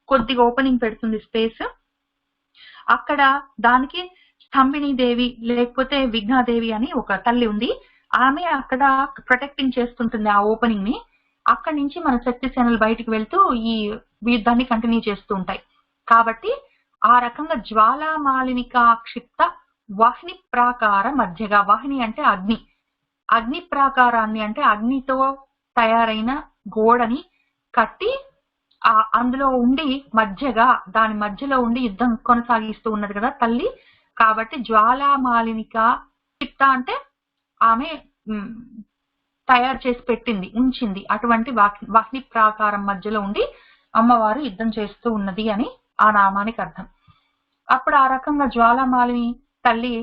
Speaker 1: కొద్దిగా ఓపెనింగ్ పెడుతుంది స్పేస్. అక్కడ దానికి స్తంభిని దేవి లేకపోతే విఘ్నాదేవి అని ఒక తల్లి ఉంది. ఆమె అక్కడ ప్రొటెక్టింగ్ చేస్తుంటుంది ఆ ఓపెనింగ్ ని. అక్కడి నుంచి మన శక్తి సేనలు బయటకు వెళ్తూ ఈ యుద్ధాన్ని కంటిన్యూ చేస్తూ ఉంటాయి. కాబట్టి ఆ రకంగా జ్వాలామాలినికా క్షిప్త వాహిని ప్రాకార మధ్యగా, వాహిని అంటే అగ్ని, అగ్ని ప్రాకారాన్ని అంటే అగ్నితో తయారైన గోడని కట్టి అందులో ఉండి మధ్యగా, దాని మధ్యలో ఉండి యుద్ధం కొనసాగిస్తూ ఉన్నది కదా తల్లి. కాబట్టి జ్వాలామాలినిక క్షిప్త అంటే ఆమె తయారు చేసి పెట్టింది, ఉంచింది. అటువంటి వాహిని ప్రాకారం మధ్యలో ఉండి అమ్మవారు యుద్ధం చేస్తూ ఉన్నది అని ఆ నామానికి అర్థం. అప్పుడు ఆ రకంగా జ్వాలామాలిని తల్లి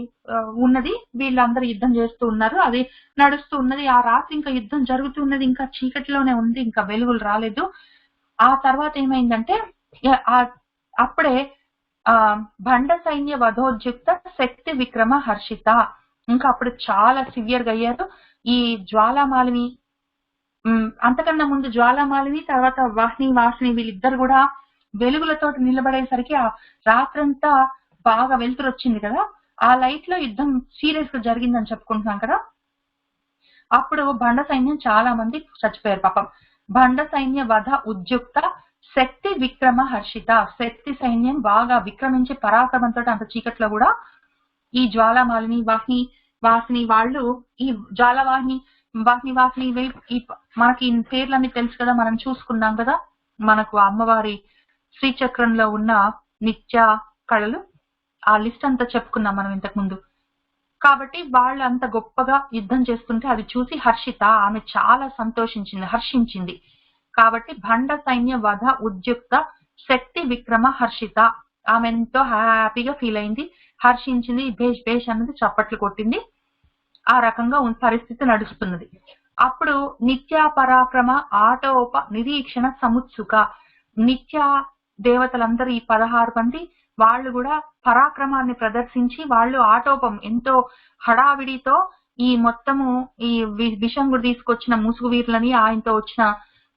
Speaker 1: ఉన్నది, వీళ్ళందరూ యుద్ధం చేస్తూ ఉన్నారు, అది నడుస్తూ ఉన్నది. ఆ రాత్రి ఇంకా యుద్ధం జరుగుతున్నది, ఇంకా చీకటిలోనే ఉంది, ఇంకా వెలుగులు రాలేదు. ఆ తర్వాత ఏమైందంటే అప్పుడే భండ సైన్య వధోద్యుక్త శక్తి విక్రమ హర్షిత, ఇంకా అప్పుడు చాలా సివియర్ గా అయ్యారు. ఈ జ్వాలామాలిని, అంతకన్నా ముందు జ్వాలామాలిని, తర్వాత వాసిని వీళ్ళిద్దరు కూడా వెలుగులతో నిలబడేసరికి ఆ రాత్రంతా బాగా వెలుతురు వచ్చింది కదా, ఆ లైట్ లో యుద్ధం సీరియస్ గా జరిగిందని చెప్పుకుంటున్నాం కదా. అప్పుడు భండ సైన్యం చాలా మంది చచ్చిపోయారు పాపం. భండ సైన్య వధ ఉద్యుక్త శక్తి విక్రమ హర్షిత, శక్తి సైన్యం బాగా విక్రమించి పరాక్రమంతో అంత చీకట్లో కూడా ఈ జ్వాలామాలిని వాసిని వాళ్ళు, ఈ జ్వాలవాహిని వాసిని మనకి పేర్లన్నీ తెలుసు కదా, మనం చూసుకున్నాం కదా, మనకు అమ్మవారి శ్రీచక్రంలో ఉన్న నిత్య కళలు, ఆ లిస్ట్ అంతా చెప్పుకున్నాం మనం ఇంతకు ముందు. కాబట్టి వాళ్ళు అంత గొప్పగా యుద్ధం చేస్తుంటే అది చూసి హర్షిత, ఆమె చాలా హర్షించింది. కాబట్టి భండ సైన్య వధ ఉద్యుక్త శక్తి విక్రమ హర్షిత, ఆమె ఎంతో హ్యాపీగా ఫీల్ అయింది, హర్షించింది, భేష్ భేష్ అన్నది చప్పట్లు కొట్టింది. ఆ రకంగా పరిస్థితి నడుస్తున్నది. అప్పుడు నిత్య పరాక్రమ ఆటోప నిరీక్షణ సముత్సుక, నిత్య దేవతలందరూ ఈ 16 మంది వాళ్ళు కూడా పరాక్రమాన్ని ప్రదర్శించి, వాళ్ళు ఆటోపం ఎంతో హడావిడితో ఈ మొత్తము ఈ విషంగుడు తీసుకొచ్చిన ముసుగు వీరులని, ఆయనతో వచ్చిన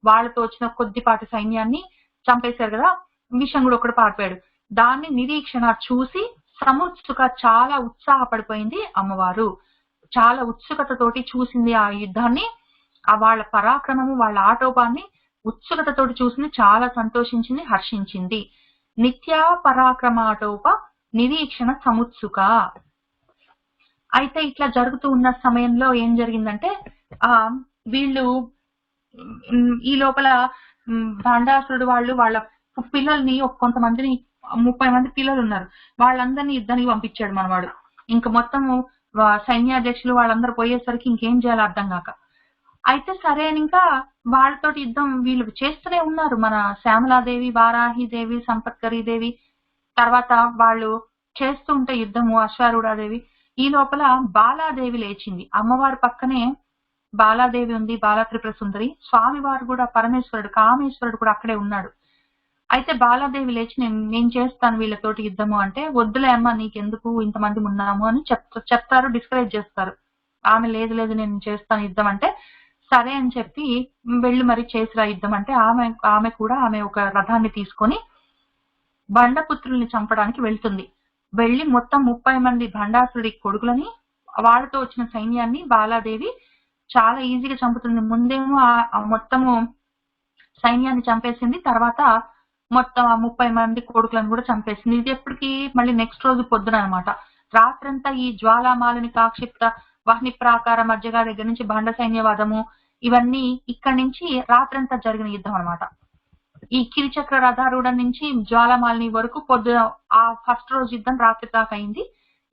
Speaker 1: వాళ్ళతో వచ్చిన కొద్దిపాటి సైన్యాన్ని చంపేశారు కదా, విషంగుడు ఒకడు పారిపోయాడు. దాన్ని నిరీక్షణ చూసి సముత్సుక, చాలా ఉత్సాహపడిపోయింది అమ్మవారు, చాలా ఉత్సుకతతోటి చూసింది ఆ యుద్ధాన్ని, వాళ్ళ పరాక్రమము, వాళ్ళ ఆటోపాన్ని ఉత్సుకతతోటి చూసింది, చాలా సంతోషించింది, హర్షించింది. నిత్య పరాక్రమాటోప నిరీక్షణ సముత్సుక. అయితే ఇట్లా జరుగుతూ ఉన్న సమయంలో ఏం జరిగిందంటే వీళ్ళు ఈ లోపల భాండాసురుడు వాళ్ళ పిల్లల్ని, కొంతమందిని, 30 మంది పిల్లలు ఉన్నారు, వాళ్ళందరినీ యుద్ధానికి పంపించాడు మనవాడు. ఇంక మొత్తము సైన్యాధ్యక్షులు వాళ్ళందరూ పోయేసరికి ఇంకేం చేయాలో అర్థం కాక, అయితే సరే అని ఇంకా వాళ్ళతోటి యుద్ధం వీళ్ళు చేస్తూనే ఉన్నారు. మన శ్యామలాదేవి, వారాహిదేవి, సంపత్కరీదేవి, తర్వాత వాళ్ళు చేస్తూ ఉంటే యుద్ధము అశ్వారూఢాదేవి. ఈ లోపల బాలాదేవి లేచింది. అమ్మవారి పక్కనే బాలాదేవి ఉంది, బాలా త్రిపుర సుందరి. స్వామివారు కూడా, పరమేశ్వరుడు కామేశ్వరుడు కూడా అక్కడే ఉన్నాడు. అయితే బాలాదేవి లేచి నేను చేస్తాను వీళ్ళతోటి యుద్ధము అంటే, వద్దులే అమ్మ, నీకెందుకు, ఇంతమంది ఉన్నాము అని చెప్తారు, డిస్కరేజ్ చేస్తారు. ఆమె లేదు నేను చేస్తాను యుద్ధం అంటే, సరే అని చెప్పి వెళ్ళి మరి చేసిరా యుద్ధం అంటే, ఆమె కూడా ఆమె ఒక రథాన్ని తీసుకొని బండపుత్రుల్ని చంపడానికి వెళ్తుంది. వెళ్లి మొత్తం 30 మంది భండాసురుడి కొడుకులని వాళ్ళతో వచ్చిన సైన్యాన్ని బాలాదేవి చాలా ఈజీగా చంపుతుంది. ముందేమో మొత్తము సైన్యాన్ని చంపేసింది, తర్వాత మొత్తం ఆ 30 మంది కొడుకులను కూడా చంపేసింది. ఇది ఎప్పటికి మళ్ళీ నెక్స్ట్ రోజు పొద్దున అనమాట. రాత్రంతా ఈ జ్వాలామాలిని కాక్షిప్త వహ్ని ప్రాకార మధ్యగా దగ్గర నుంచి బండ సైన్యవాదము ఇవన్నీ ఇక్కడి నుంచి రాత్రంతా జరిగిన యుద్ధం అనమాట. ఈ కిరిచక్ర రథారూఢం నుంచి జ్వాలామాలిని వరకు పొద్దున ఆ ఫస్ట్ రోజు యుద్ధం రాత్రి దాకా అయింది.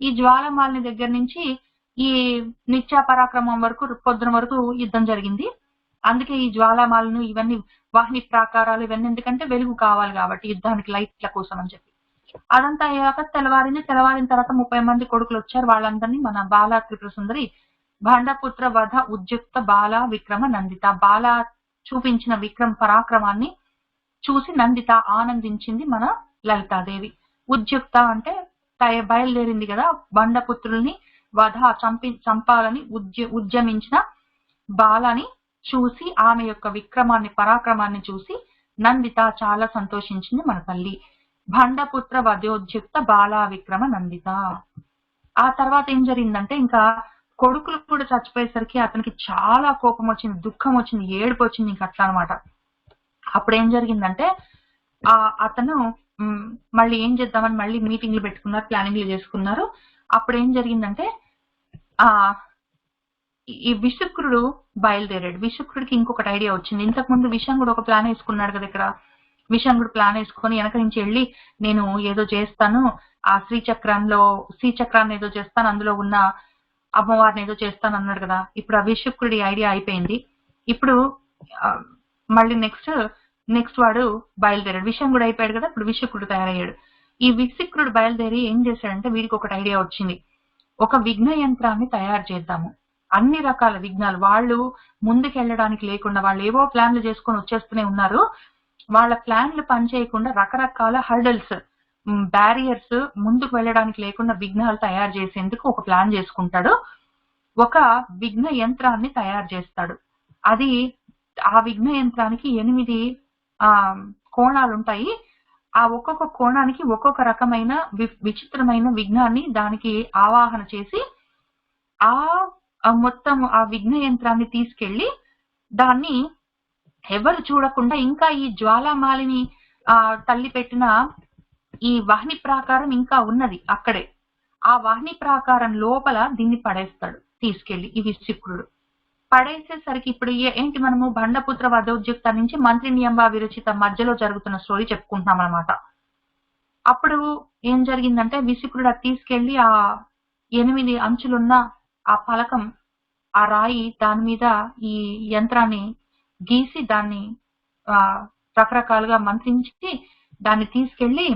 Speaker 1: ఈ జ్వాలామాలిని దగ్గర నుంచి ఈ నిత్య పరాక్రమం వరకు పొద్దున వరకు యుద్ధం జరిగింది. అందుకే ఈ జ్వాలామాలను ఇవన్నీ వాహిని ప్రాకారాలు ఇవన్నీ ఎందుకంటే వెలుగు కావాలి కాబట్టి యుద్ధానికి లైట్ల కోసం అని చెప్పి. అదంతా అయ్యాక తెల్లవారిన తర్వాత 30 మంది కొడుకులు వచ్చారు. వాళ్ళందరినీ మన బాలా త్రిపుర సుందరి భాండపుత్ర వధ ఉద్యుక్త బాల విక్రమ నందిత, బాల చూపించిన విక్రమ పరాక్రమాన్ని చూసి నందిత ఆనందించింది మన లలితాదేవి. ఉద్యుక్త అంటే బయలుదేరింది కదా, బండపుత్రుల్ని వధ చంపాలని ఉద్యమించిన బాలని చూసి ఆమె యొక్క విక్రమాన్ని పరాక్రమాన్ని చూసి నందిత చాలా సంతోషించింది మన తల్లి. భండపుత్ర వధోద్యుక్త బాల విక్రమ నందిత. ఆ తర్వాత ఏం జరిగిందంటే ఇంకా కొడుకులు కూడా చచ్చిపోయేసరికి అతనికి చాలా కోపం వచ్చింది, దుఃఖం వచ్చింది, ఏడుపు వచ్చింది, ఇంక అట్లా అనమాట. అప్పుడు ఏం జరిగిందంటే అతను మళ్ళీ ఏం చేద్దామని మళ్ళీ మీటింగ్లు పెట్టుకున్నారు, ప్లానింగ్లు చేసుకున్నారు. అప్పుడు ఏం జరిగిందంటే ఈ విశుక్రుడు బయలుదేరాడు. విశుక్రుడికి ఇంకొకటి ఐడియా వచ్చింది. ఇంతకు ముందు విషంగుడు ఒక ప్లాన్ వేసుకున్నాడు కదా ఇక్కడ. విషంగుడు ప్లాన్ వేసుకొని వెనక నుంచి వెళ్ళి నేను ఏదో చేస్తాను, ఆ శ్రీచక్రాన్ని ఏదో చేస్తాను, అందులో ఉన్న అమ్మవారిని ఏదో చేస్తాను అన్నాడు కదా. ఇప్పుడు ఆ విశుక్రుడి ఐడియా అయిపోయింది. ఇప్పుడు మళ్ళీ నెక్స్ట్ వాడు బయలుదేరాడు. విషంగుడు అయిపోయాడు కదా, ఇప్పుడు విశుక్రుడు తయారయ్యాడు. ఈ విశుక్రుడు బయలుదేరి ఏం చేశాడంటే వీడికి ఒకటి ఐడియా వచ్చింది. ఒక విఘ్న యంత్రాన్ని తయారు చేద్దాము. అన్ని రకాల విఘ్నాలు వాళ్ళు ముందుకు వెళ్ళడానికి లేకుండా వాళ్ళు ఏవో ప్లాన్లు చేసుకొని వచ్చేస్తూనే ఉన్నారు. వాళ్ళ ప్లాన్లు పనిచేయకుండా రకరకాల హర్డల్స్, బ్యారియర్స్ ముందుకు వెళ్ళడానికి లేకుండా విఘ్నాలు తయారు చేసేందుకు ఒక ప్లాన్ చేసుకుంటాడు. ఒక విఘ్న యంత్రాన్ని తయారు చేస్తాడు. అది ఆ విఘ్న యంత్రానికి 8 కోణాలు ఉంటాయి. ఆ ఒక్కొక్క కోణానికి ఒక్కొక్క రకమైన విచిత్రమైన విఘ్నాన్ని దానికి ఆవాహన చేసి మొత్తం ఆ విఘ్న యంత్రాన్ని తీసుకెళ్లి దాన్ని ఎవరు చూడకుండా ఇంకా ఈ జ్వాలామాలిని తల్లి పెట్టిన ఈ వాహిని ప్రాకారం ఇంకా ఉన్నది అక్కడే. ఆ వాహిని ప్రాకారం లోపల దీన్ని పడేస్తాడు తీసుకెళ్లి ఈ విశుక్రుడు. పడేసేసరికి ఇప్పుడు ఏంటి మనము బండపుత్ర వధోద్యుక్త నుంచి మంత్రి నియంబ విరచిత మధ్యలో జరుగుతున్న స్టోరీ చెప్పుకుంటున్నాం అనమాట. అప్పుడు ఏం జరిగిందంటే విశుక్రుడు అది తీసుకెళ్లి ఆ 8 అంచులున్న ఆ పలకం, ఆ రాయి, దాని మీద ఈ యంత్రాన్ని గీసి దాన్ని రకరకాలుగా మంత్రించి దాన్ని తీసుకెళ్లి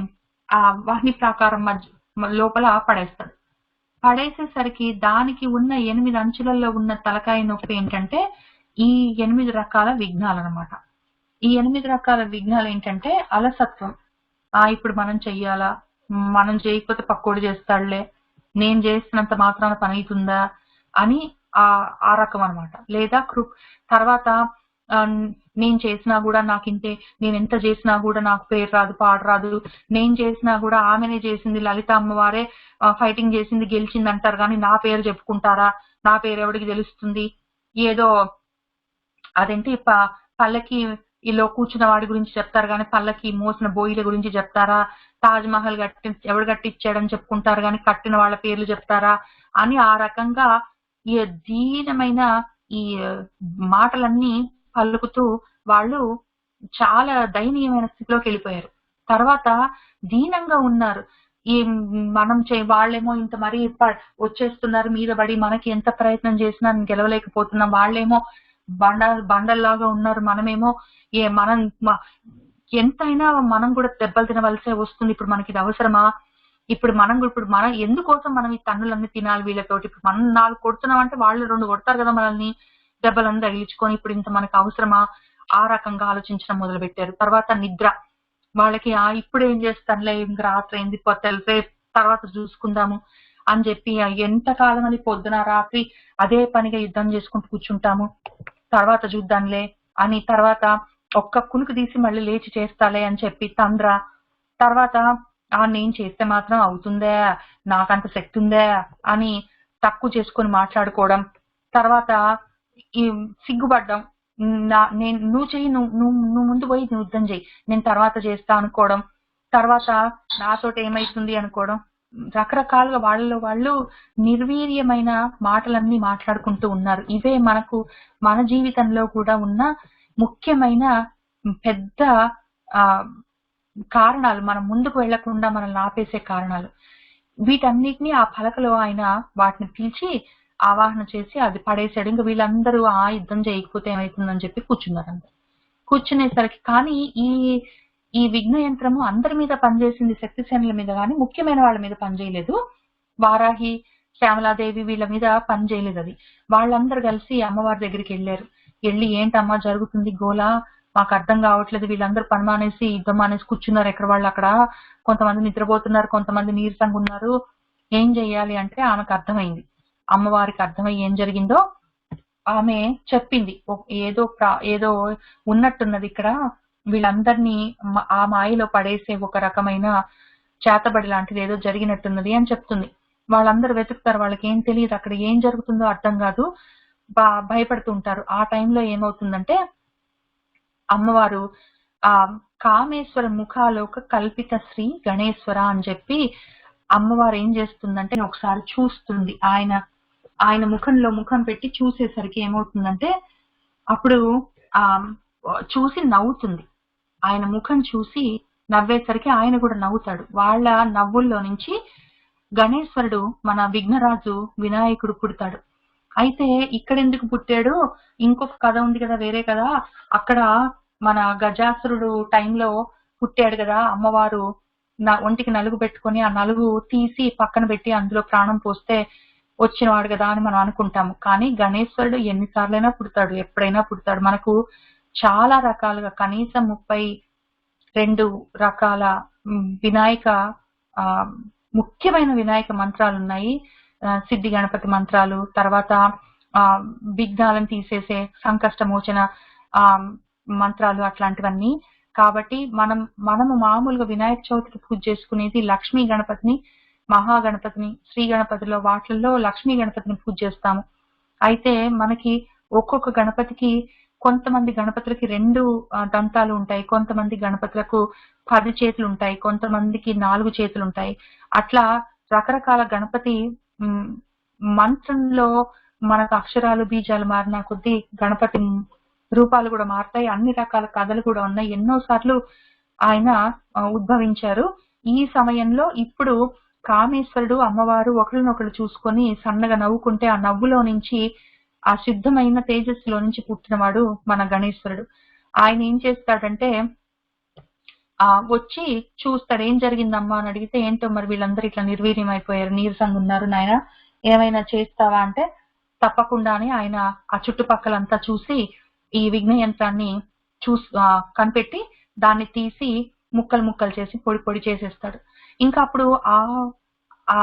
Speaker 1: ఆ వాహిని ప్రాకారం లోపల పడేస్తాడు. పడేసేసరికి దానికి ఉన్న 8 అంచులలో ఉన్న తలకాయ నొప్పి ఏంటంటే ఈ 8 రకాల విఘ్నాలు అనమాట. ఈ 8 రకాల విఘ్నాలు ఏంటంటే అలసత్వం. ఇప్పుడు మనం చెయ్యాలా, మనం చేయకపోతే పక్కోడు చేస్తాడులే, నేను చేసినంత మాత్రాన పని అవుతుందా అని ఆ రకం అనమాట. లేదా తర్వాత నేను చేసినా కూడా నాకింతే, నేను ఎంత చేసినా కూడా నాకు పేరు రాదు, పాట రాదు, నేను చేసినా కూడా ఆమెనే చేసింది, లలిత అమ్మవారే ఫైటింగ్ చేసింది, గెలిచింది అంటారు కానీ నా పేరు చెప్పుకుంటారా, నా పేరు ఎవరికి తెలుస్తుంది, ఏదో అదేంటి పల్లకి ఇలా కూర్చున్న వాడి గురించి చెప్తారు కానీ పల్లకి మోసిన బోయిల గురించి చెప్తారా, తాజ్ మహల్ ఎవడు కట్టించాడని చెప్పుకుంటారు కానీ కట్టిన వాళ్ళ పేర్లు చెప్తారా అని ఆ రకంగా ఈ దీనమైన ఈ మాటలన్నీ పలుకుతూ వాళ్ళు చాలా దయనీయమైన స్థితిలోకి వెళ్ళిపోయారు. తర్వాత దీనంగా ఉన్నారు. ఈ మనం వాళ్ళేమో ఇంత మరీ వచ్చేస్తున్నారు మీద పడి, మనకి ఎంత ప్రయత్నం చేసినా గెలవలేకపోతున్నాం, వాళ్ళేమో బండల్లాగా ఉన్నారు, మనమేమో మనం ఎంతైనా మనం కూడా దెబ్బలు తినవలసే వస్తుంది. ఇప్పుడు మనకి ఇది అవసరమా, ఇప్పుడు మనం ఎందుకోసం మనం ఈ తన్నులన్నీ తినాలి వీళ్ళతోటి, ఇప్పుడు మనం 4 కొడుతున్నాం అంటే వాళ్ళు 2 కొడతారు కదా మనల్ని, దెబ్బలన్నీ తగిలించుకొని, ఇప్పుడు ఇంత మనకి అవసరమా, ఆ రకంగా ఆలోచించడం మొదలు పెట్టారు. తర్వాత నిద్ర, వాళ్ళకి ఇప్పుడు ఏం చేస్తానులే, ఇంక రాత్రి ఏంది, రేపు తర్వాత చూసుకుందాము అని చెప్పి ఎంతకాలం అని పొద్దున రాత్రి అదే పనిగా యుద్ధం చేసుకుంటూ కూర్చుంటాము, తర్వాత చూద్దాంలే అని, తర్వాత ఒక్క కునుకు తీసి మళ్ళీ లేచి చేస్తాలే అని చెప్పి తండ్ర తర్వాత నేను చేస్తే మాత్రం అవుతుందే, నాకంత శక్తి ఉందే అని తక్కువ చేసుకొని మాట్లాడుకోవడం, తర్వాత ఈ సిగ్గుపడ్డం, నువ్వు చెయ్యి, నువ్వు ముందు పోయి నువ్వు యుద్ధం చెయ్యి, నేను తర్వాత చేస్తా అనుకోవడం, తర్వాత నాతోటి ఏమైతుంది అనుకోవడం, రకరకాలుగా వాళ్ళలో వాళ్ళు నిర్వీర్యమైన మాటలన్నీ మాట్లాడుకుంటూ ఉన్నారు. ఇవే మన జీవితంలో కూడా ఉన్న ముఖ్యమైన పెద్ద కారణాలు, మనం ముందుకు వెళ్లకుండా మనల్ని ఆపేసే కారణాలు. వీటన్నిటిని ఆ పలకలో ఆయన వాటిని పిలిచి ఆవాహన చేసి అది పడేసాడు. ఇంకా వీళ్ళందరూ యుద్ధం చేయకపోతే ఏమైతుందని చెప్పి కూర్చున్నారు. కూర్చునేసరికి కానీ ఈ విఘ్న యంత్రము అందరి మీద పనిచేసింది, శక్తిసేనుల మీద కానీ ముఖ్యమైన వాళ్ళ మీద పనిచేయలేదు. వారాహి, శ్యామలాదేవి వీళ్ళ మీద పనిచేయలేదు అది. వాళ్ళందరూ కలిసి అమ్మవారి దగ్గరికి వెళ్ళి ఏంటమ్మా జరుగుతుంది గోలా, మాకు అర్థం కావట్లేదు, వీళ్ళందరూ పని మానేసి యుద్ధం మానేసి కూర్చున్నారు, ఎక్కడ వాళ్ళు అక్కడ, కొంతమంది నిద్రపోతున్నారు, కొంతమంది నీరసంగా ఉన్నారు, ఏం చెయ్యాలి అంటే ఆమెకు అర్థమైంది. అమ్మవారికి అర్థమై ఏం జరిగిందో ఆమె చెప్పింది. ఏదో ఉన్నట్టున్నది ఇక్కడ, వీళ్ళందరినీ ఆ మాయలో పడేసే ఒక రకమైన చేతబడి లాంటిది ఏదో జరిగినట్టున్నది అని చెప్తుంది. వాళ్ళందరూ వెతుకుతారు, వాళ్ళకి ఏం తెలియదు, అక్కడ ఏం జరుగుతుందో అర్థం కాదు, భయపడుతుంటారు. ఆ టైంలో ఏమవుతుందంటే అమ్మవారు కామేశ్వర ముఖాలోక కల్పిత శ్రీ గణేశ్వర అని చెప్పి అమ్మవారు ఏం చేస్తుందంటే ఒకసారి చూస్తుంది. ఆయన ముఖంలో ముఖం పెట్టి చూసేసరికి ఏమవుతుందంటే అప్పుడు చూసి నవ్వుతుంది. ఆయన ముఖం చూసి నవ్వేసరికి ఆయన కూడా నవ్వుతాడు. వాళ్ళ నవ్వుల్లో నుంచి గణేశ్వరుడు, మన విఘ్నరాజు వినాయకుడు పుడతాడు. అయితే ఇక్కడ ఎందుకు పుట్టాడు, ఇంకొక కథ ఉంది కదా, వేరే కదా, అక్కడ మన గజాసురుడు టైంలో పుట్టాడు కదా, అమ్మవారు ఒంటికి నలుగు పెట్టుకొని ఆ నలుగు తీసి పక్కన పెట్టి అందులో ప్రాణం పోస్తే వచ్చినవాడు కదా అని మనం అనుకుంటాము. కానీ గణేశ్వరుడు ఎన్నిసార్లైనా పుడతాడు, ఎప్పుడైనా పుడతాడు. మనకు చాలా రకాలుగా కనీసం 32 రకాల వినాయక ముఖ్యమైన వినాయక మంత్రాలు ఉన్నాయి. సిద్ధి గణపతి మంత్రాలు, తర్వాత విఘ్నాలను తీసేసే సంకష్ట మోచన మంత్రాలు, అట్లాంటివన్నీ. కాబట్టి మనము మామూలుగా వినాయక చవితికి పూజ చేసుకునేది లక్ష్మీ గణపతిని, మహాగణపతిని, శ్రీ గణపతిలో వాటిల్లో లక్ష్మీ గణపతిని పూజ చేస్తాము. అయితే మనకి ఒక్కొక్క గణపతికి, కొంతమంది గణపతులకి 2 దంతాలు ఉంటాయి, కొంతమంది గణపతులకు 10 చేతులు ఉంటాయి, కొంతమందికి 4 చేతులు ఉంటాయి. అట్లా రకరకాల గణపతి మంత్రంలో మనకు అక్షరాలు బీజాలు మారిన కొద్దీ గణపతి రూపాలు కూడా మారుతాయి. అన్ని రకాల కథలు కూడా ఉన్నాయి. ఎన్నోసార్లు ఆయన ఉద్భవించారు. ఈ సమయంలో ఇప్పుడు కామేశ్వరుడు, అమ్మవారు ఒకరినొకరు చూసుకొని సన్నగా నవ్వుకుంటే ఆ నవ్వులో నుంచి, ఆ శుద్ధమైన తేజస్సులో నుంచి పుట్టినవాడు మన గణేశ్వరుడు. ఆయన ఏం చేస్తాడంటే వచ్చి చూస్తాడు, ఏం జరిగిందమ్మా అని అడిగితే, ఏంటో మరి వీళ్ళందరూ ఇట్లా నిర్వీర్యం అయిపోయారు, నీరసంగా ఉన్నారు నాయన, ఏమైనా చేస్తావా అంటే తప్పకుండానే ఆయన ఆ చుట్టుపక్కలంతా చూసి ఈ విఘ్న యంత్రాన్ని కనిపెట్టి దాన్ని తీసి ముక్కలు ముక్కలు చేసి పొడి పొడి చేసేస్తాడు. ఇంకా అప్పుడు ఆ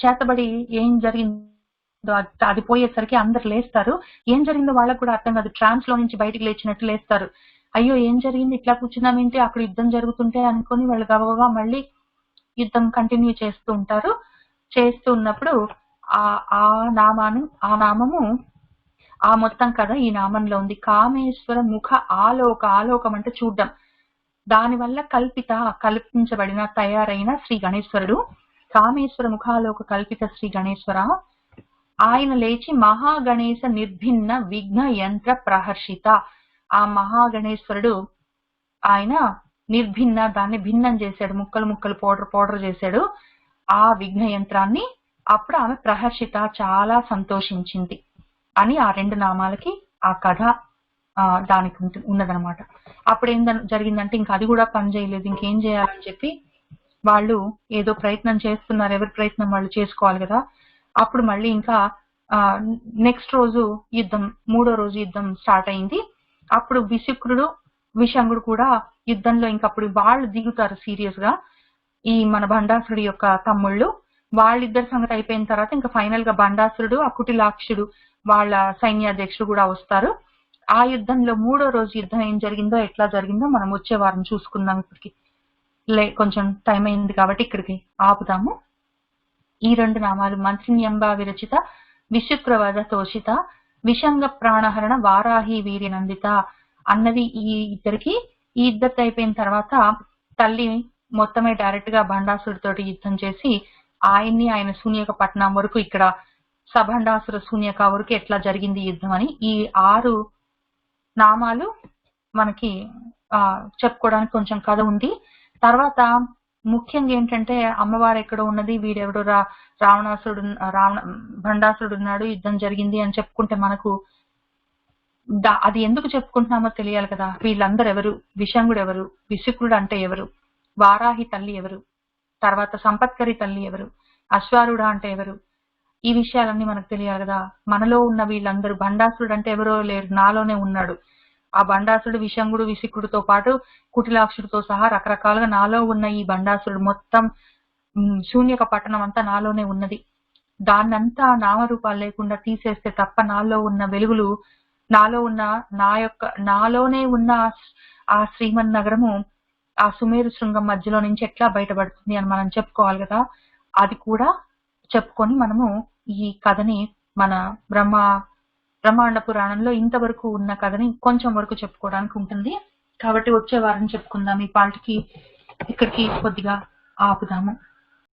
Speaker 1: చేతబడి ఏం జరిగిందో అది పోయేసరికి అందరు లేస్తారు. ఏం జరిగిందో వాళ్ళకు కూడా అర్థం కాదు, ట్రాన్స్ లో నుంచి బయటికి లేచినట్టు లేస్తారు. అయ్యో ఏం జరిగింది, ఇట్లా కూర్చున్నామేంటి, అక్కడ యుద్ధం జరుగుతుంటే అనుకుని వాళ్ళు గబగబా మళ్ళీ యుద్ధం కంటిన్యూ చేస్తూ ఉంటారు. చేస్తూ ఉన్నప్పుడు ఆ నామము ఆ మొత్తం కథ ఈ నామంలో ఉంది. కామేశ్వర ముఖ ఆలోకం అంటే చూడ్డం, దానివల్ల కల్పించబడిన తయారైన శ్రీ గణేశ్వరుడు, కామేశ్వర ముఖాలోక కల్పిత శ్రీ గణేశ్వర. ఆయన లేచి మహాగణేశ నిర్భిన్న విఘ్న యంత్ర ప్రహర్షిత. ఆ మహాగణేశ్వరుడు ఆయన నిర్భిన్న, దాన్ని భిన్నం చేశాడు, ముక్కలు ముక్కలు పౌడర్ చేశాడు ఆ విఘ్న యంత్రాన్ని. అప్పుడు ఆమె ప్రహర్షిత, చాలా సంతోషించింది అని ఆ 2 నామాలకి ఆ కథ దానికి ఉన్నదనమాట. అప్పుడు ఏం జరిగిందంటే ఇంకా అది కూడా పని చేయలేదు, ఇంకేం చేయాలని చెప్పి వాళ్ళు ఏదో ప్రయత్నం చేస్తున్నారు, ఎవరి ప్రయత్నం వాళ్ళు చేసుకోవాలి కదా. అప్పుడు మళ్ళీ ఇంకా నెక్స్ట్ రోజు యుద్ధం, 3వ రోజు యుద్ధం స్టార్ట్ అయింది. అప్పుడు విశుక్రుడు, విషంగుడు కూడా యుద్ధంలో ఇంకా అప్పుడు వాళ్ళు దిగుతారు సీరియస్ గా. ఈ మన భండాసురుడి యొక్క తమ్ముళ్ళు, వాళ్ళిద్దరి సంగతి అయిపోయిన తర్వాత ఇంకా ఫైనల్ గా భండాసురుడు, ఆ కుటిలాక్షుడు వాళ్ళ సైన్యాధ్యక్షుడు కూడా వస్తారు. ఆ యుద్ధంలో 3వ రోజు యుద్ధం ఏం జరిగిందో, ఎట్లా జరిగిందో మనం వచ్చే వారం చూసుకుందాం. ఇప్పటికి కొంచెం టైం అయింది కాబట్టి ఇక్కడికి ఆపుతాము. ఈ 2 నామాలు మంత్రిన్యంబ విరచిత విశుక్రవద తోషిత విషంగ ప్రాణహరణ వారాహి వీర్యనందిత అన్నది ఈ ఇద్దరితో అయిపోయిన తర్వాత తల్లి మొత్తమే డైరెక్ట్ గా భండాసుడితోటి యుద్ధం చేసి ఆయన శూన్యక పట్టణం వరకు ఇక్కడ సభండాసుర శూన్యక వరకు ఎట్లా జరిగింది యుద్ధం అని ఈ 6 నామాలు మనకి చెప్పుకోవడానికి కొంచెం కథ ఉంది. తర్వాత ముఖ్యంగా ఏంటంటే అమ్మవారు ఎక్కడో ఉన్నది, వీడెవడో భండాసురుడు ఉన్నాడు, యుద్ధం జరిగింది అని చెప్పుకుంటే మనకు అది ఎందుకు చెప్పుకుంటున్నామో తెలియాలి కదా. వీళ్ళందరూ ఎవరు, విషంగుడు ఎవరు, విశుక్రుడు అంటే ఎవరు, వారాహి తల్లి ఎవరు, తర్వాత సంపత్కరి తల్లి ఎవరు, అశ్వారుడ అంటే ఎవరు, ఈ విషయాలన్నీ మనకు తెలియాలి కదా. మనలో ఉన్న వీళ్ళందరూ భండాసురుడు అంటే ఎవరో లేరు, నాలోనే ఉన్నాడు. ఆ భండాసురుడు విషంగుడు విశుక్రుడితో పాటు కుటిలాక్షుడితో సహా రకరకాలుగా నాలో ఉన్న ఈ భండాసురుడు మొత్తం శూన్యక పట్టణం అంతా నాలోనే ఉన్నది. దాన్నంతా నామరూపాలు లేకుండా తీసేస్తే తప్ప నాలో ఉన్న వెలుగులు, నాలోనే ఉన్న ఆ శ్రీమన్ నగరము ఆ సుమేరు శృంగం మధ్యలో నుంచి ఎట్లా బయటపడుతుంది అని మనం చెప్పుకోవాలి కదా. అది కూడా చెప్పుకొని మనము ఈ కథని మన బ్రహ్మాండ పురాణంలో ఇంతవరకు ఉన్న కథని కొంచెం వరకు చెప్పుకోవడానికి ఉంటుంది. కాబట్టి వచ్చే వారం చెప్పుకుందాం. ఈ పాటికి ఇక్కడికి కొద్దిగా ఆపుదాము.